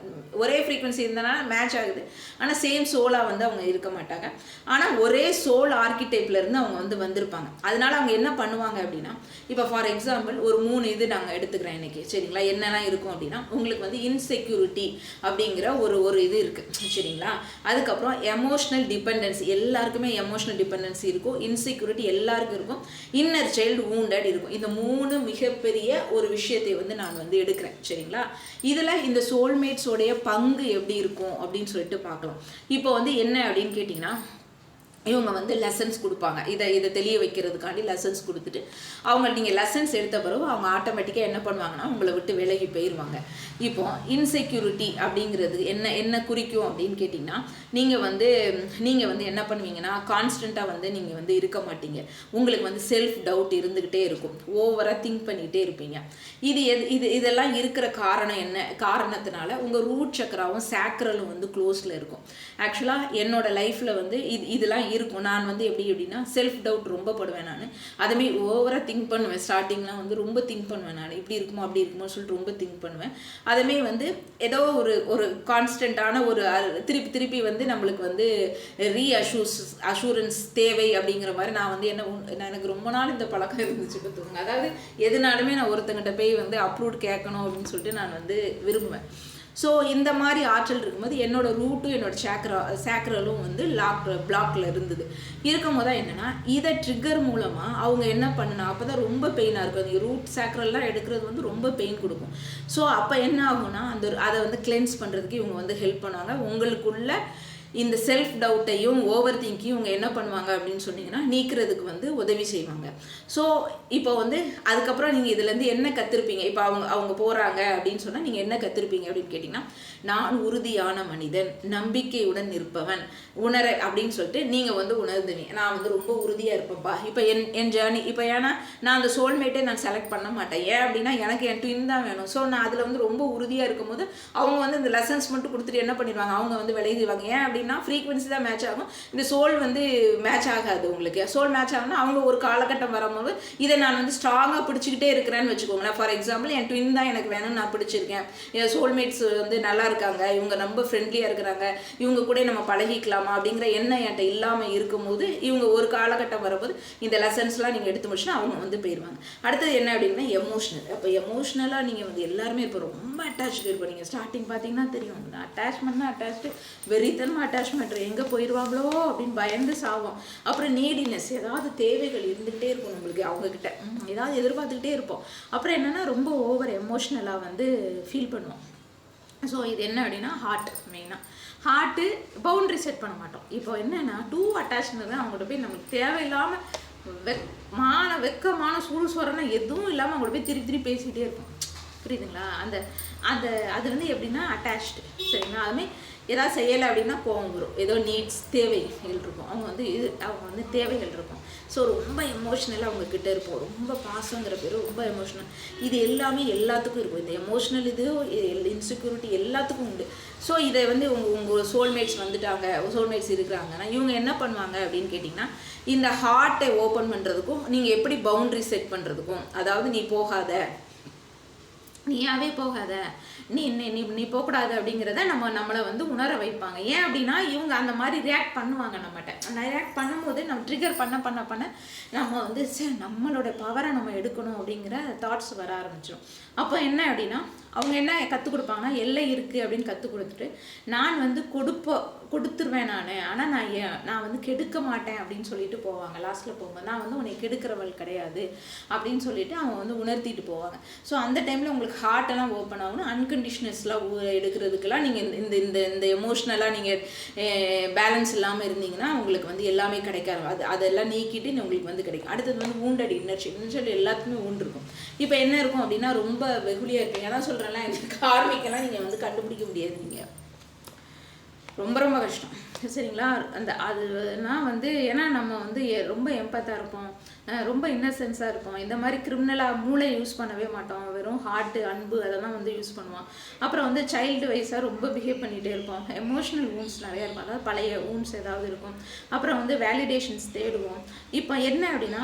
ஒரே ஃப்ரீக்வன்சி இருந்தனால மேட்ச் ஆகுது, ஆனால் சேம் சோலாக வந்து அவங்க இருக்க மாட்டாங்க. ஆனால் ஒரே சோல் ஆர்கிடைப்லேருந்து அவங்க வந்து வந்திருப்பாங்க. அதனால அவங்க என்ன பண்ணுவாங்க அப்படின்னா, இப்போ ஃபார் எக்ஸாம்பிள் ஒரு 3 இது நாங்கள் எடுத்துக்கிறேன் இன்னைக்கு சரிங்களா. என்னெல்லாம் இருக்கும் அப்படின்னா, உங்களுக்கு வந்து இன்செக்யூரிட்டி அப்படிங்கிற ஒரு இது இருக்குது சரிங்களா. அதுக்கப்புறம் எமோஷ்னல் டிபெண்டன்சி, எல்லாருக்குமே எமோஷ்னல் டிபெண்டன்சி இருக்கும். இன்செக்யூரிட்டி எல்லாருக்கும் இருக்கும். இன்னர் சைல்டு வூண்டட் இருக்கும். இந்த 3 மிகப்பெரிய ஒரு விஷயத்தை வந்து நான் வந்து எடுக்கிறேன் சரிங்களா. இதில் இந்த சோல்மேட்ஸோடைய பங்கு எப்படி இருக்கும் அப்படின்னு சொல்லிட்டு பார்க்கலாம். இப்போ வந்து என்ன அப்படின்னு கேட்டிங்கன்னா, இவங்க வந்து லெசன்ஸ் கொடுப்பாங்க. இதை தெளிய வைக்கிறதுக்காண்டி லெசன்ஸ் கொடுத்துட்டு அவங்க நீங்கள் லெசன்ஸ் எடுத்த பிறகு அவங்க ஆட்டோமேட்டிக்காக என்ன பண்ணுவாங்கன்னா உங்களை விட்டு விலகி போயிடுவாங்க. இப்போ இன்செக்யூரிட்டி அப்படிங்கிறது என்ன குறிக்கும் அப்படின்னு கேட்டிங்கன்னா, நீங்கள் வந்து என்ன பண்ணுவீங்கன்னா கான்ஸ்டண்ட்டாக வந்து நீங்கள் வந்து இருக்க மாட்டீங்க. உங்களுக்கு வந்து செல்ஃப் டவுட் இருந்துக்கிட்டே இருக்கும். ஓவராக திங்க் பண்ணிகிட்டே இருப்பீங்க. இதெல்லாம் இருக்கிற காரணம் என்ன காரணத்தினால உங்கள் ரூட் சக்கராவும் சாக்ரலும் வந்து க்ளோஸில் இருக்கும். ஆக்சுவலாக என்னோட லைஃப்பில் வந்து இதெல்லாம் இருக்கும். நான் வந்து எப்படின்னா செல்ஃப் டவுட் ரொம்ப படுவேன். நான் அதுமாரி ஓவராக திங்க் பண்ணுவேன். ஸ்டார்டிங்லாம் வந்து ரொம்ப திங்க் பண்ணுவேன். நான் இப்படி இருக்குமோ அப்படி இருக்குமோ சொல்லிட்டு ரொம்ப திங்க் பண்ணுவேன். அதுமாரி வந்து ஏதோ ஒரு கான்ஸ்டண்ட்டான ஒரு திருப்பி வந்து நம்மளுக்கு வந்து அஷூரன்ஸ் தேவை அப்படிங்கிற மாதிரி நான் வந்து எனக்கு ரொம்ப நாள் இந்த பழக்கம் இருந்துச்சு பார்த்துக்கோங்க. அதாவது எதுனாலுமே நான் ஒருத்தங்கிட்ட போய் வந்து அப்ரூவ் கேட்கணும் அப்படின்னு சொல்லிட்டு நான் வந்து விரும்புவேன். ஸோ இந்த மாதிரி ஆற்றல் இருக்கும்போது என்னோட ரூட்டும் என்னோட சேக்ரலும் வந்து பிளாக்ல இருந்தது. இருக்கும்போது தான் என்னன்னா இதை ட்ரிகர் மூலமாக அவங்க என்ன பண்ணுனா அப்போ தான் ரொம்ப பெயினாக இருக்கும். அந்த ரூட் சேக்ரல்லாம் எடுக்கிறது வந்து ரொம்ப பெயின் கொடுக்கும். ஸோ அப்போ என்ன ஆகும்னா அதை வந்து கிளென்ஸ் பண்ணுறதுக்கு இவங்க வந்து ஹெல்ப் பண்ணுவாங்க. உங்களுக்குள்ள இந்த செல்ஃப் டவுட்டையும் ஓவர் திங்கிங் இவங்க என்ன பண்ணுவாங்க அப்படின்னு சொன்னீங்கன்னா நீக்கிறதுக்கு வந்து உதவி செய்வாங்க. ஸோ இப்போ வந்து அதுக்கப்புறம் நீங்கள் இதுலேருந்து என்ன கற்றுருப்பீங்க? இப்போ அவங்க போகிறாங்க அப்படின்னு சொன்னால் நீங்கள் என்ன கற்றுருப்பீங்க அப்படின்னு கேட்டிங்கன்னா, நான் உறுதியான மனிதன், நம்பிக்கையுடன் இருப்பவன், அப்படின்னு சொல்லிட்டு நீங்கள் வந்து உணர்ந்துவீங்க. நான் வந்து ரொம்ப உறுதியாக இருப்பேன்ப்பா. இப்போ என் ஜேர்னி இப்போ ஏன்னா நான் அந்த சோல்மேட்டே நான் செலக்ட் பண்ண மாட்டேன். ஏன் அப்படின்னா எனக்கு என் ட்வின் தான் வேணும். ஸோ நான் அதில் வந்து ரொம்ப உறுதியாக இருக்கும்போது அவங்க வந்து இந்த லெசன்ஸ் மட்டும் கொடுத்துட்டு என்ன பண்ணிடுவாங்க, அவங்க வந்து விளையிடுவாங்க. ஏன் அப்படின்னா ஃப்ரீக்வன்சி தான் மேட்ச் ஆகும். இந்த சோல் வந்து மேட்ச் ஆகாது. உங்களுக்கு சோல் மேட்ச் ஆகும்னா அவங்க ஒரு காலகட்டம் வரும்போது இதை நான் வந்து ஸ்ட்ராங்காக பிடிச்சிக்கிட்டே இருக்கிறேன்னு வச்சுக்கோங்களேன். ஃபார் எக்ஸாம்பிள் என் ட்வின் தான் எனக்கு வேணும்னு நான் பிடிச்சிருக்கேன். என் சோல்மேட்ஸ் வந்து நல்லா இருக்காங்க, இவங்க ரொம்ப ஃப்ரெண்ட்லியாக இருக்கிறாங்க, இவங்க கூட நம்ம பழகிக்கலாமா அப்படிங்கிற எண்ணம் என்கிட்ட இல்லாமல் இருக்கும்போது இவங்க ஒரு காலகட்டம் வரும்போது இந்த லெசன்ஸ்லாம் நீங்கள் எடுத்து முடிச்சுன்னா அவங்க வந்து போயிடுவாங்க. அடுத்தது என்ன அப்படின்னா எமோஷ்னல். அப்போ எமோஷ்னலாக நீங்கள் வந்து எல்லாருமே இப்போ ரொம்ப அட்டாச்சு இருப்போம். நீங்கள் ஸ்டார்டிங் பார்த்தீங்கன்னா தெரியும், அட்டாச்மெண்ட்னா அட்டாச்சு வெறித்தனமாக அட்டாச்மெண்ட் எங்கே போயிடுவாங்களோ அப்படின்னு பயந்து சாவோம். அப்புறம் நீடினஸ், ஏதாவது தேவைகள் இருந்துகிட்டே இருக்கும் நம்மளுக்கு, அவங்கக்கிட்ட ஏதாவது எதிர்பார்த்துக்கிட்டே இருப்போம். அப்புறம் என்னென்னா ரொம்ப ஓவர் எமோஷ்னலாக வந்து ஃபீல் பண்ணுவோம். ஸோ இது என்ன அப்படின்னா ஹார்ட். மெயினாக ஹார்ட்டு பவுண்ட்ரி செட் பண்ண மாட்டோம். இப்போ என்னென்னா டூ அட்டாச்மெண்ட் தான் அவங்கள்ட்ட போய் நமக்கு தேவையில்லாமல் வெக்கமான சூழ்ஸ்வரம்னா எதுவும் இல்லாமல் அவங்கள்ட்ட போய் திருப்பி பேசிக்கிட்டே இருக்கும். புரியுதுங்களா? அது வந்து எப்படின்னா அட்டாச்டு சரிங்களா. அதுமாதிரி ஏதாவது செய்யலை அப்படின்னா கோவம் வரும். ஏதோ நீட்ஸ் தேவைகள் இருக்கும். அவங்க வந்து தேவைகள் இருக்கும். ஸோ ரொம்ப எமோஷ்னலாக அவங்கக்கிட்ட இருப்போம். ரொம்ப பாசங்கிற பேர் ரொம்ப எமோஷ்னல். இது எல்லாமே எல்லாத்துக்கும் இருக்கும். இந்த எமோஷ்னல் இது இன்செக்யூரிட்டி எல்லாத்துக்கும் உண்டு. ஸோ இதை வந்து உங்கள் சோல்மேட்ஸ் வந்துட்டாங்க, சோல்மேட்ஸ் இருக்கிறாங்கன்னா இவங்க என்ன பண்ணுவாங்க அப்படின்னு கேட்டிங்கன்னா, இந்த ஹார்ட்டை ஓப்பன் பண்ணுறதுக்கும் நீங்கள் எப்படி பவுண்ட்ரி செட் பண்ணுறதுக்கும், அதாவது நீ போகாத, நீயாவே போகாத, நீ நீ போகக்கூடாது அப்படிங்கிறத நம்மளை வந்து உணர வைப்பாங்க. ஏன் அப்படின்னா இவங்க அந்த மாதிரி ரியாக்ட் பண்ணுவாங்க நம்மகிட்ட. அந்த ரியாக்ட் பண்ணும்போது நம்ம ட்ரிகர் பண்ண நம்ம வந்து நம்மளோட பவரை நம்ம எடுக்கணும் அப்படிங்கிற தாட்ஸ் வர ஆரம்பிச்சிடும். அப்போ என்ன அப்படின்னா அவங்க என்ன கற்றுக் கொடுப்பாங்கன்னா, எல்லை இருக்குது அப்படின்னு கற்றுக் கொடுத்துட்டு நான் வந்து கொடுத்துருவேன் நான், ஆனால் நான் வந்து கெடுக்க மாட்டேன் அப்படின்னு சொல்லிட்டு போவாங்க. லாஸ்ட்டில் போகும்போது நான் வந்து உன்னை கெடுக்கிறவள் கிடையாது அப்படின்னு சொல்லிட்டு அவங்க வந்து உணர்த்திட்டு போவாங்க. ஸோ அந்த டைமில் உங்களுக்கு ஹார்ட்டெல்லாம் ஓப்பன் ஆகணும். அன்கண்டிஷனஸ்லாம் எடுக்கிறதுக்கெல்லாம் நீங்கள் இந்த எமோஷ்னலாக நீங்கள் பேலன்ஸ் இல்லாமல் இருந்தீங்கன்னா உங்களுக்கு வந்து எல்லாமே கிடைக்காது. அதெல்லாம் நீக்கிட்டு உங்களுக்கு வந்து கிடைக்கும். அடுத்தது வந்து வூண்டட் இன்னர்ஷிப் எல்லாத்துக்குமே வூண்டு இருக்கும். இப்போ என்ன இருக்கும் அப்படின்னா ரொம்ப வெகுளியாக இருப்பீங்க. அதான் சொல்கிறேன்ல, இந்த கார்மிக்கெல்லாம் நீங்கள் வந்து கண்டுபிடிக்க முடியாது. நீங்கள் ரொம்ப ரொம்ப கஷ்டம். சரிங்களா? அதுனா வந்து ஏன்னா நம்ம வந்து ரொம்ப எம்பத்தாக இருப்போம், ரொம்ப இன்னசென்ஸாக இருப்போம். இந்த மாதிரி கிரிமினலாக மூளை யூஸ் பண்ணவே மாட்டோம். வெறும் ஹார்ட்டு, அன்பு அதெல்லாம் வந்து யூஸ் பண்ணுவோம். அப்புறம் வந்து சைல்டு வைஸாக ரொம்ப பிஹேவ் பண்ணிகிட்டே இருப்போம். எமோஷ்னல் வூண்ட்ஸ் நிறையா இருக்கும், அதாவது பழைய வூண்ட்ஸ் ஏதாவது இருக்கும். அப்புறம் வந்து வேலிடேஷன்ஸ் தேடுவோம். இப்போ என்ன அப்படின்னா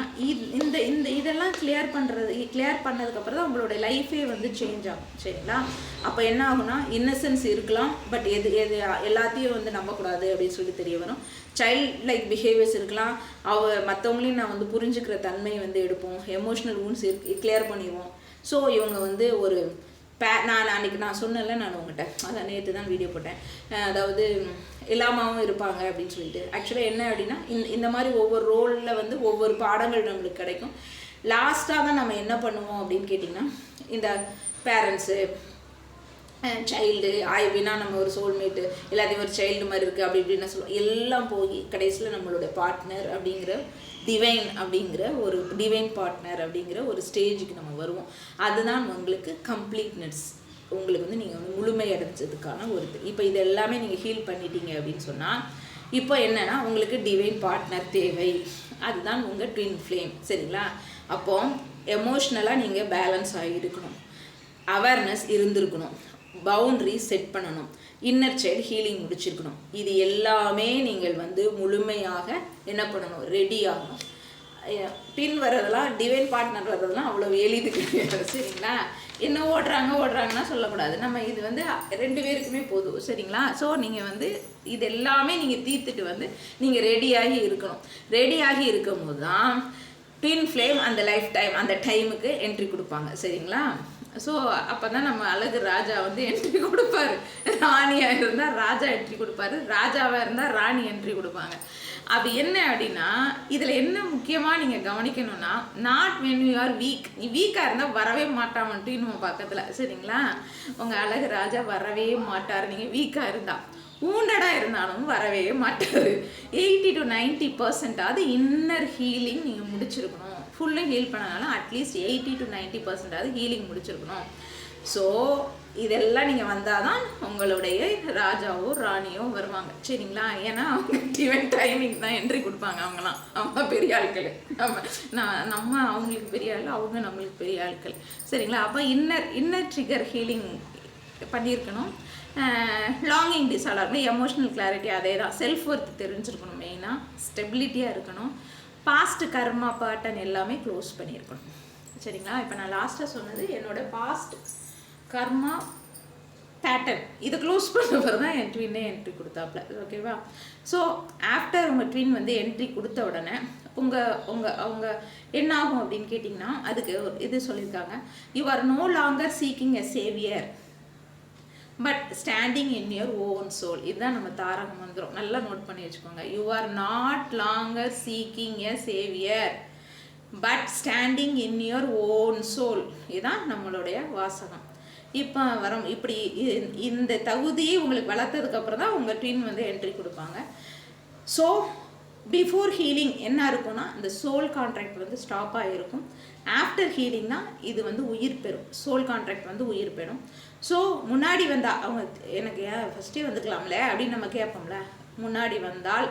இந்த இந்த இதெல்லாம் கிளியர் பண்ணதுக்கப்புறம் தான் உங்களோட லைஃபே வந்து சேஞ்ச் ஆகும். சரிங்களா? அப்போ என்ன ஆகும்னா இன்னசென்ஸ் இருக்கலாம், பட் எது எல்லாத்தையும் வந்து நம்பக்கூடாது அப்படின்னு சொல்லி தெரிய வரும். சைல்ட் லைக் பிஹேவியர்ஸ் இருக்கலாம், மற்றவங்களையும் நான் வந்து புரிஞ்சுக்கிற தன்மை வந்து எடுப்போம். எமோஷ்னல் வூண்ட்ஸ் கிளியர் பண்ணிடுவோம். ஸோ இவங்க வந்து ஒரு நான் அன்றைக்கி நான் சொன்னேன்ல, நான் உங்கள்கிட்ட அதான் நேற்று தான் வீடியோ போட்டேன், அதாவது இல்லாமாவும் இருப்பாங்க அப்படின்னு சொல்லிட்டு. ஆக்சுவலாக என்ன அப்படின்னா இந்த மாதிரி ஒவ்வொரு ரோலில் வந்து ஒவ்வொரு பாடங்கள் நம்மளுக்கு கிடைக்கும். லாஸ்ட்டாக தான் நம்ம என்ன பண்ணுவோம் அப்படின்னு கேட்டிங்கன்னா, இந்த பேரண்ட்ஸு, சைல்டு ஆய்வினா நம்ம ஒரு சோல்மேட்டு எல்லாத்தையும் ஒரு சைல்டு மாதிரி இருக்குது அப்படி இப்படின்னு சொல்லுவோம். எல்லாம் போய் கடைசியில் நம்மளோட பார்ட்னர் அப்படிங்கிற ஒரு டிவைன் பார்ட்னர் அப்படிங்கிற ஒரு ஸ்டேஜுக்கு நம்ம வருவோம். அதுதான் உங்களுக்கு கம்ப்ளீட்னஸ். உங்களுக்கு வந்து நீங்கள் வந்து முழுமை அடைஞ்சதுக்கான ஒரு இப்போ இது எல்லாமே நீங்கள் ஹீல் பண்ணிட்டீங்க அப்படின்னு சொன்னால் இப்போ என்னென்னா உங்களுக்கு டிவைன் பார்ட்னர் தேவை. அதுதான் உங்கள் ட்வின் ஃப்ளேம். சரிங்களா? அப்போ எமோஷ்னலாக நீங்கள் பேலன்ஸ் ஆகியிருக்கணும், அவேர்னஸ் இருந்திருக்கணும், பவுண்ட்ரி செட் பண்ணணும், இன்னர் சைல்டு ஹீலிங் முடிச்சிருக்கணும். இது எல்லாமே நீங்கள் வந்து முழுமையாக என்ன பண்ணணும், ரெடி ஆகணும். பின் வர்றதெல்லாம் டிவைன் பார்ட்னர் வர்றதெல்லாம் அவ்வளோ எளிது கிடையாது. சரிங்களா? என்ன ஓடுறாங்கன்னா சொல்லக்கூடாது. நம்ம இது வந்து 2 பேருக்குமே போதும். சரிங்களா? ஸோ நீங்கள் வந்து இது எல்லாமே நீங்கள் தீர்த்துட்டு வந்து நீங்கள் ரெடியாகி இருக்கணும். ரெடியாகி இருக்கும் போது தான் ட்வின் ஃப்ளேம் அந்த லைஃப் டைம் அந்த டைமுக்கு என்ட்ரி கொடுப்பாங்க. சரிங்களா? ஸோ அப்போ தான் நம்ம அழகு ராஜா வந்து என்ட்ரி கொடுப்பாரு. ராணியாக இருந்தால் ராஜா என்ட்ரி கொடுப்பாரு, ராஜாவாக இருந்தால் ராணி என்ட்ரி கொடுப்பாங்க. அது என்ன அப்படின்னா இதில் என்ன முக்கியமாக நீங்கள் கவனிக்கணும்னா, not when you are weak. நீ வீக்காக இருந்தால் வரவே மாட்டாமன்ட்டு இன்னும் பக்கத்தில். சரிங்களா? உங்கள் அழகு ராஜா வரவே மாட்டார். நீங்கள் வீக்காக இருந்தால், ஊண்டடாக இருந்தாலும் வரவே மாட்டார். 80 to 90% இன்னர் ஹீலிங் நீங்கள் முடிச்சிருக்கணும். ஃபுல்லும் ஹீல் பண்ணனாலும் அட்லீஸ்ட் 80 to 90% ஹீலிங் முடிச்சிருக்கணும். ஸோ இதெல்லாம் நீங்கள் வந்தால் தான் உங்களுடைய ராஜாவோ ராணியோ வருவாங்க. சரிங்களா? ஏன்னா அவங்க டிவைன் டைமிங் தான் என்ட்ரி கொடுப்பாங்க. அவங்க பெரிய ஆட்கள், நம்ம அவங்களுக்கு பெரிய ஆள், அவங்க நம்மளுக்கு பெரிய ஆட்கள். சரிங்களா? அப்போ இன்னர் ட்ரிகர் ஹீலிங் பண்ணியிருக்கணும். லாங்கிங் டிஸார்டர், எமோஷ்னல் கிளாரிட்டி அதே தான். செல்ஃப் ஒர்த் தெரிஞ்சிருக்கணும், மெயினாக ஸ்டெபிலிட்டியாக இருக்கணும். பாஸ்ட் கர்மா பேட்டர்ன் எல்லாமே க்ளோஸ் பண்ணியிருக்கணும். சரிங்களா? இப்போ நான் லாஸ்ட்டாக சொன்னது என்னோடய பாஸ்ட் கர்மா பேட்டர்ன். இதை க்ளோஸ் பண்ணவர் தான் என் ட்வின்னே என்ட்ரி கொடுத்தாப்புல. ஓகேவா? ஸோ ஆஃப்டர் உங்கள் ட்வின் வந்து என்ட்ரி கொடுத்த உடனே அவங்க என்ன ஆகும் அப்படின்னு கேட்டிங்கன்னா, அதுக்கு இது சொல்லியிருக்காங்க, you are no longer seeking a saviour but standing in your own soul. இதுதான் நம்ம தாரக மந்திரம். நல்லா நோட் பண்ணி வச்சுக்கோங்க. You are not longer seeking a saviour but standing in your own soul. இதுதான் நம்மளுடைய வாசகம். இப்போ இப்படி இந்த தகுதியை உங்களுக்கு வளர்த்ததுக்கப்புறம் தான் உங்கள் ட்வின் வந்து என்ட்ரி கொடுப்பாங்க. ஸோ பிஃபோர் ஹீலிங் என்ன இருக்குன்னா, இந்த சோல் கான்ட்ராக்ட் வந்து ஸ்டாப் ஆகிருக்கும். ஆஃப்டர் ஹீலிங்னா இது வந்து உயிர் பெறும். சோல் கான்ட்ராக்ட் வந்து உயிர் பெறும். ஸோ முன்னாடி வந்தால் அவங்க எனக்கு ஃபஸ்ட்டே வந்துக்கலாம்ல அப்படின்னு நம்ம கேட்போம்ல. முன்னாடி வந்தால்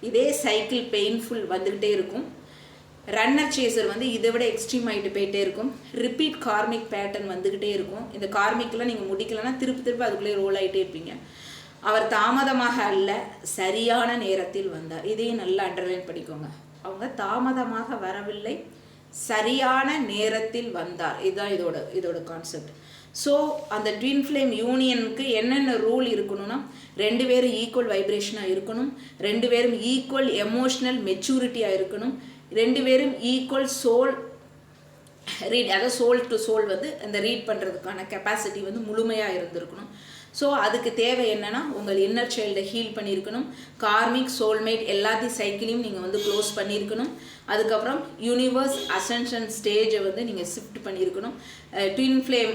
இதே சைக்கிள் பெயின்ஃபுல் வந்துக்கிட்டே இருக்கும். ரன்னர் சேசர் வந்து இதை விட எக்ஸ்ட்ரீம் ஆகிட்டு போயிட்டே இருக்கும். ரிப்பீட் கார்மிக் பேட்டர்ன் வந்துக்கிட்டே இருக்கும். இந்த கார்மிக்கெலாம் நீங்கள் முடிக்கலைன்னா திருப்பி அதுக்குள்ளே ரோல் ஆகிட்டே இருப்பீங்க. அவர் தாமதமாக அல்ல, சரியான நேரத்தில் வந்தார். இதையும் நல்லா அண்டர்லைன் பண்ணிக்கோங்க. அவங்க தாமதமாக வரவில்லை, சரியான நேரத்தில் வந்தார். இதுதான் இதோட கான்செப்ட். ஸோ அந்த ட்வின் ஃப்ளேம் யூனியனுக்கு என்னென்ன ரூல் இருக்கணும்னா, 2 பேரும் ஈக்குவல் வைப்ரேஷனாக இருக்கணும், 2 பேரும் ஈக்குவல் எமோஷ்னல் மெச்சூரிட்டியாக இருக்கணும், 2 பேரும் ஈக்குவல் சோல் ரீட், அதாவது சோல் டு சோல் வந்து இந்த ரீட் பண்ணுறதுக்கான கெப்பாசிட்டி வந்து முழுமையாக இருந்திருக்கணும். ஸோ அதுக்கு தேவை என்னென்னா, உங்கள் இன்னர் சைல்டை ஹீல் பண்ணியிருக்கணும், கார்மிக் சோல்மேட் எல்லாத்தையும் சைக்கிளையும் நீங்கள் வந்து க்ளோஸ் பண்ணியிருக்கணும். அதுக்கப்புறம் யூனிவர்ஸ் அசென்ஷன் ஸ்டேஜை வந்து நீங்கள் ஷிஃப்ட் பண்ணியிருக்கணும். ட்வின் ஃப்ளேம்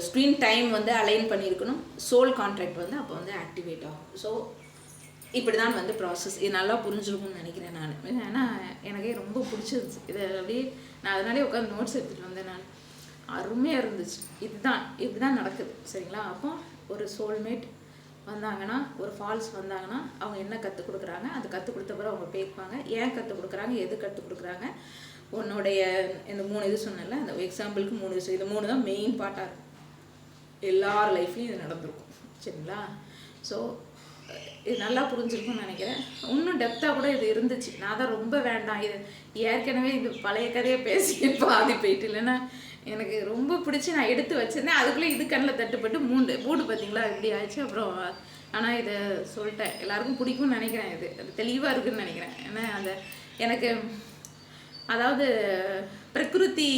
ட்வின் டைம் வந்து அலைன் பண்ணியிருக்கணும். சோல் கான்ட்ராக்ட் வந்து அப்போ வந்து ஆக்டிவேட் ஆகும். ஸோ இப்படி தான் வந்து ப்ராசஸ். இது நல்லா புரிஞ்சிருக்கும்னு நினைக்கிறேன் நான். ஏன்னா எனக்கே ரொம்ப பிடிச்சிருந்துச்சு இதை. அப்படியே நான் அதனாலே உட்காந்து நோட்ஸ் எடுத்துகிட்டு வந்தேன். நான் அருமையாக இருந்துச்சு. இப்படி தான் நடக்குது. சரிங்களா? அப்போ ஒரு சோல்மேட் வந்தாங்கன்னா, ஒரு ஃபால்ஸ் வந்தாங்கன்னா அவங்க என்ன கற்றுக் கொடுக்குறாங்க, அது கற்றுக் கொடுத்த பிறகு அவங்க பேசுவாங்க, ஏன் கற்றுக் கொடுக்குறாங்க, எது கற்றுக் கொடுக்குறாங்க, உன்னுடைய இந்த 3 இது சொன்னேன்ல, அந்த எக்ஸாம்பிளுக்கு 3 விஷயம், இது 3 தான் மெயின் பார்ட்டாக இருக்கும். எல்லார் லைஃப்லையும் இது நடந்திருக்கும். சரிங்களா? ஸோ இது நல்லா புரிஞ்சிருக்கும்னு நினைக்கிறேன். இன்னும் டெப்த்தாக கூட இது இருந்துச்சு. நான் தான் ரொம்ப வேண்டாம், இது ஏற்கனவே இது பழைய கதையை பேசி பாதி போயிட்டு, இல்லைன்னா எனக்கு ரொம்ப பிடிச்சி நான் எடுத்து வச்சுருந்தேன். அதுக்குள்ளே இது கண்ணில் தட்டுப்பட்டு மூடு பார்த்தீங்களா இப்படி ஆயிடுச்சு. அப்புறம் ஆனால் இதை சொல்லிட்டேன், எல்லாருக்கும் பிடிக்கும்னு நினைக்கிறேன். இது அது தெளிவாக இருக்குதுன்னு நினைக்கிறேன். ஏன்னா அந்த எனக்கு அதாவது பிரகிருதி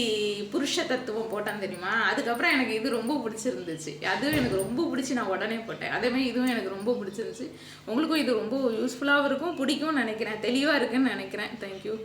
புருஷ தத்துவம் போட்டான்னு தெரியுமா, அதுக்கப்புறம் எனக்கு இது ரொம்ப பிடிச்சிருந்துச்சு. அதுவும் எனக்கு ரொம்ப பிடிச்சி நான் உடனே போட்டேன். அதேமாதிரி இதுவும் எனக்கு ரொம்ப பிடிச்சிருந்துச்சு. உங்களுக்கும் இது ரொம்ப யூஸ்ஃபுல்லாகவும் இருக்கும், பிடிக்கும்னு நினைக்கிறேன், தெளிவாக இருக்குன்னு நினைக்கிறேன். தேங்க்யூ.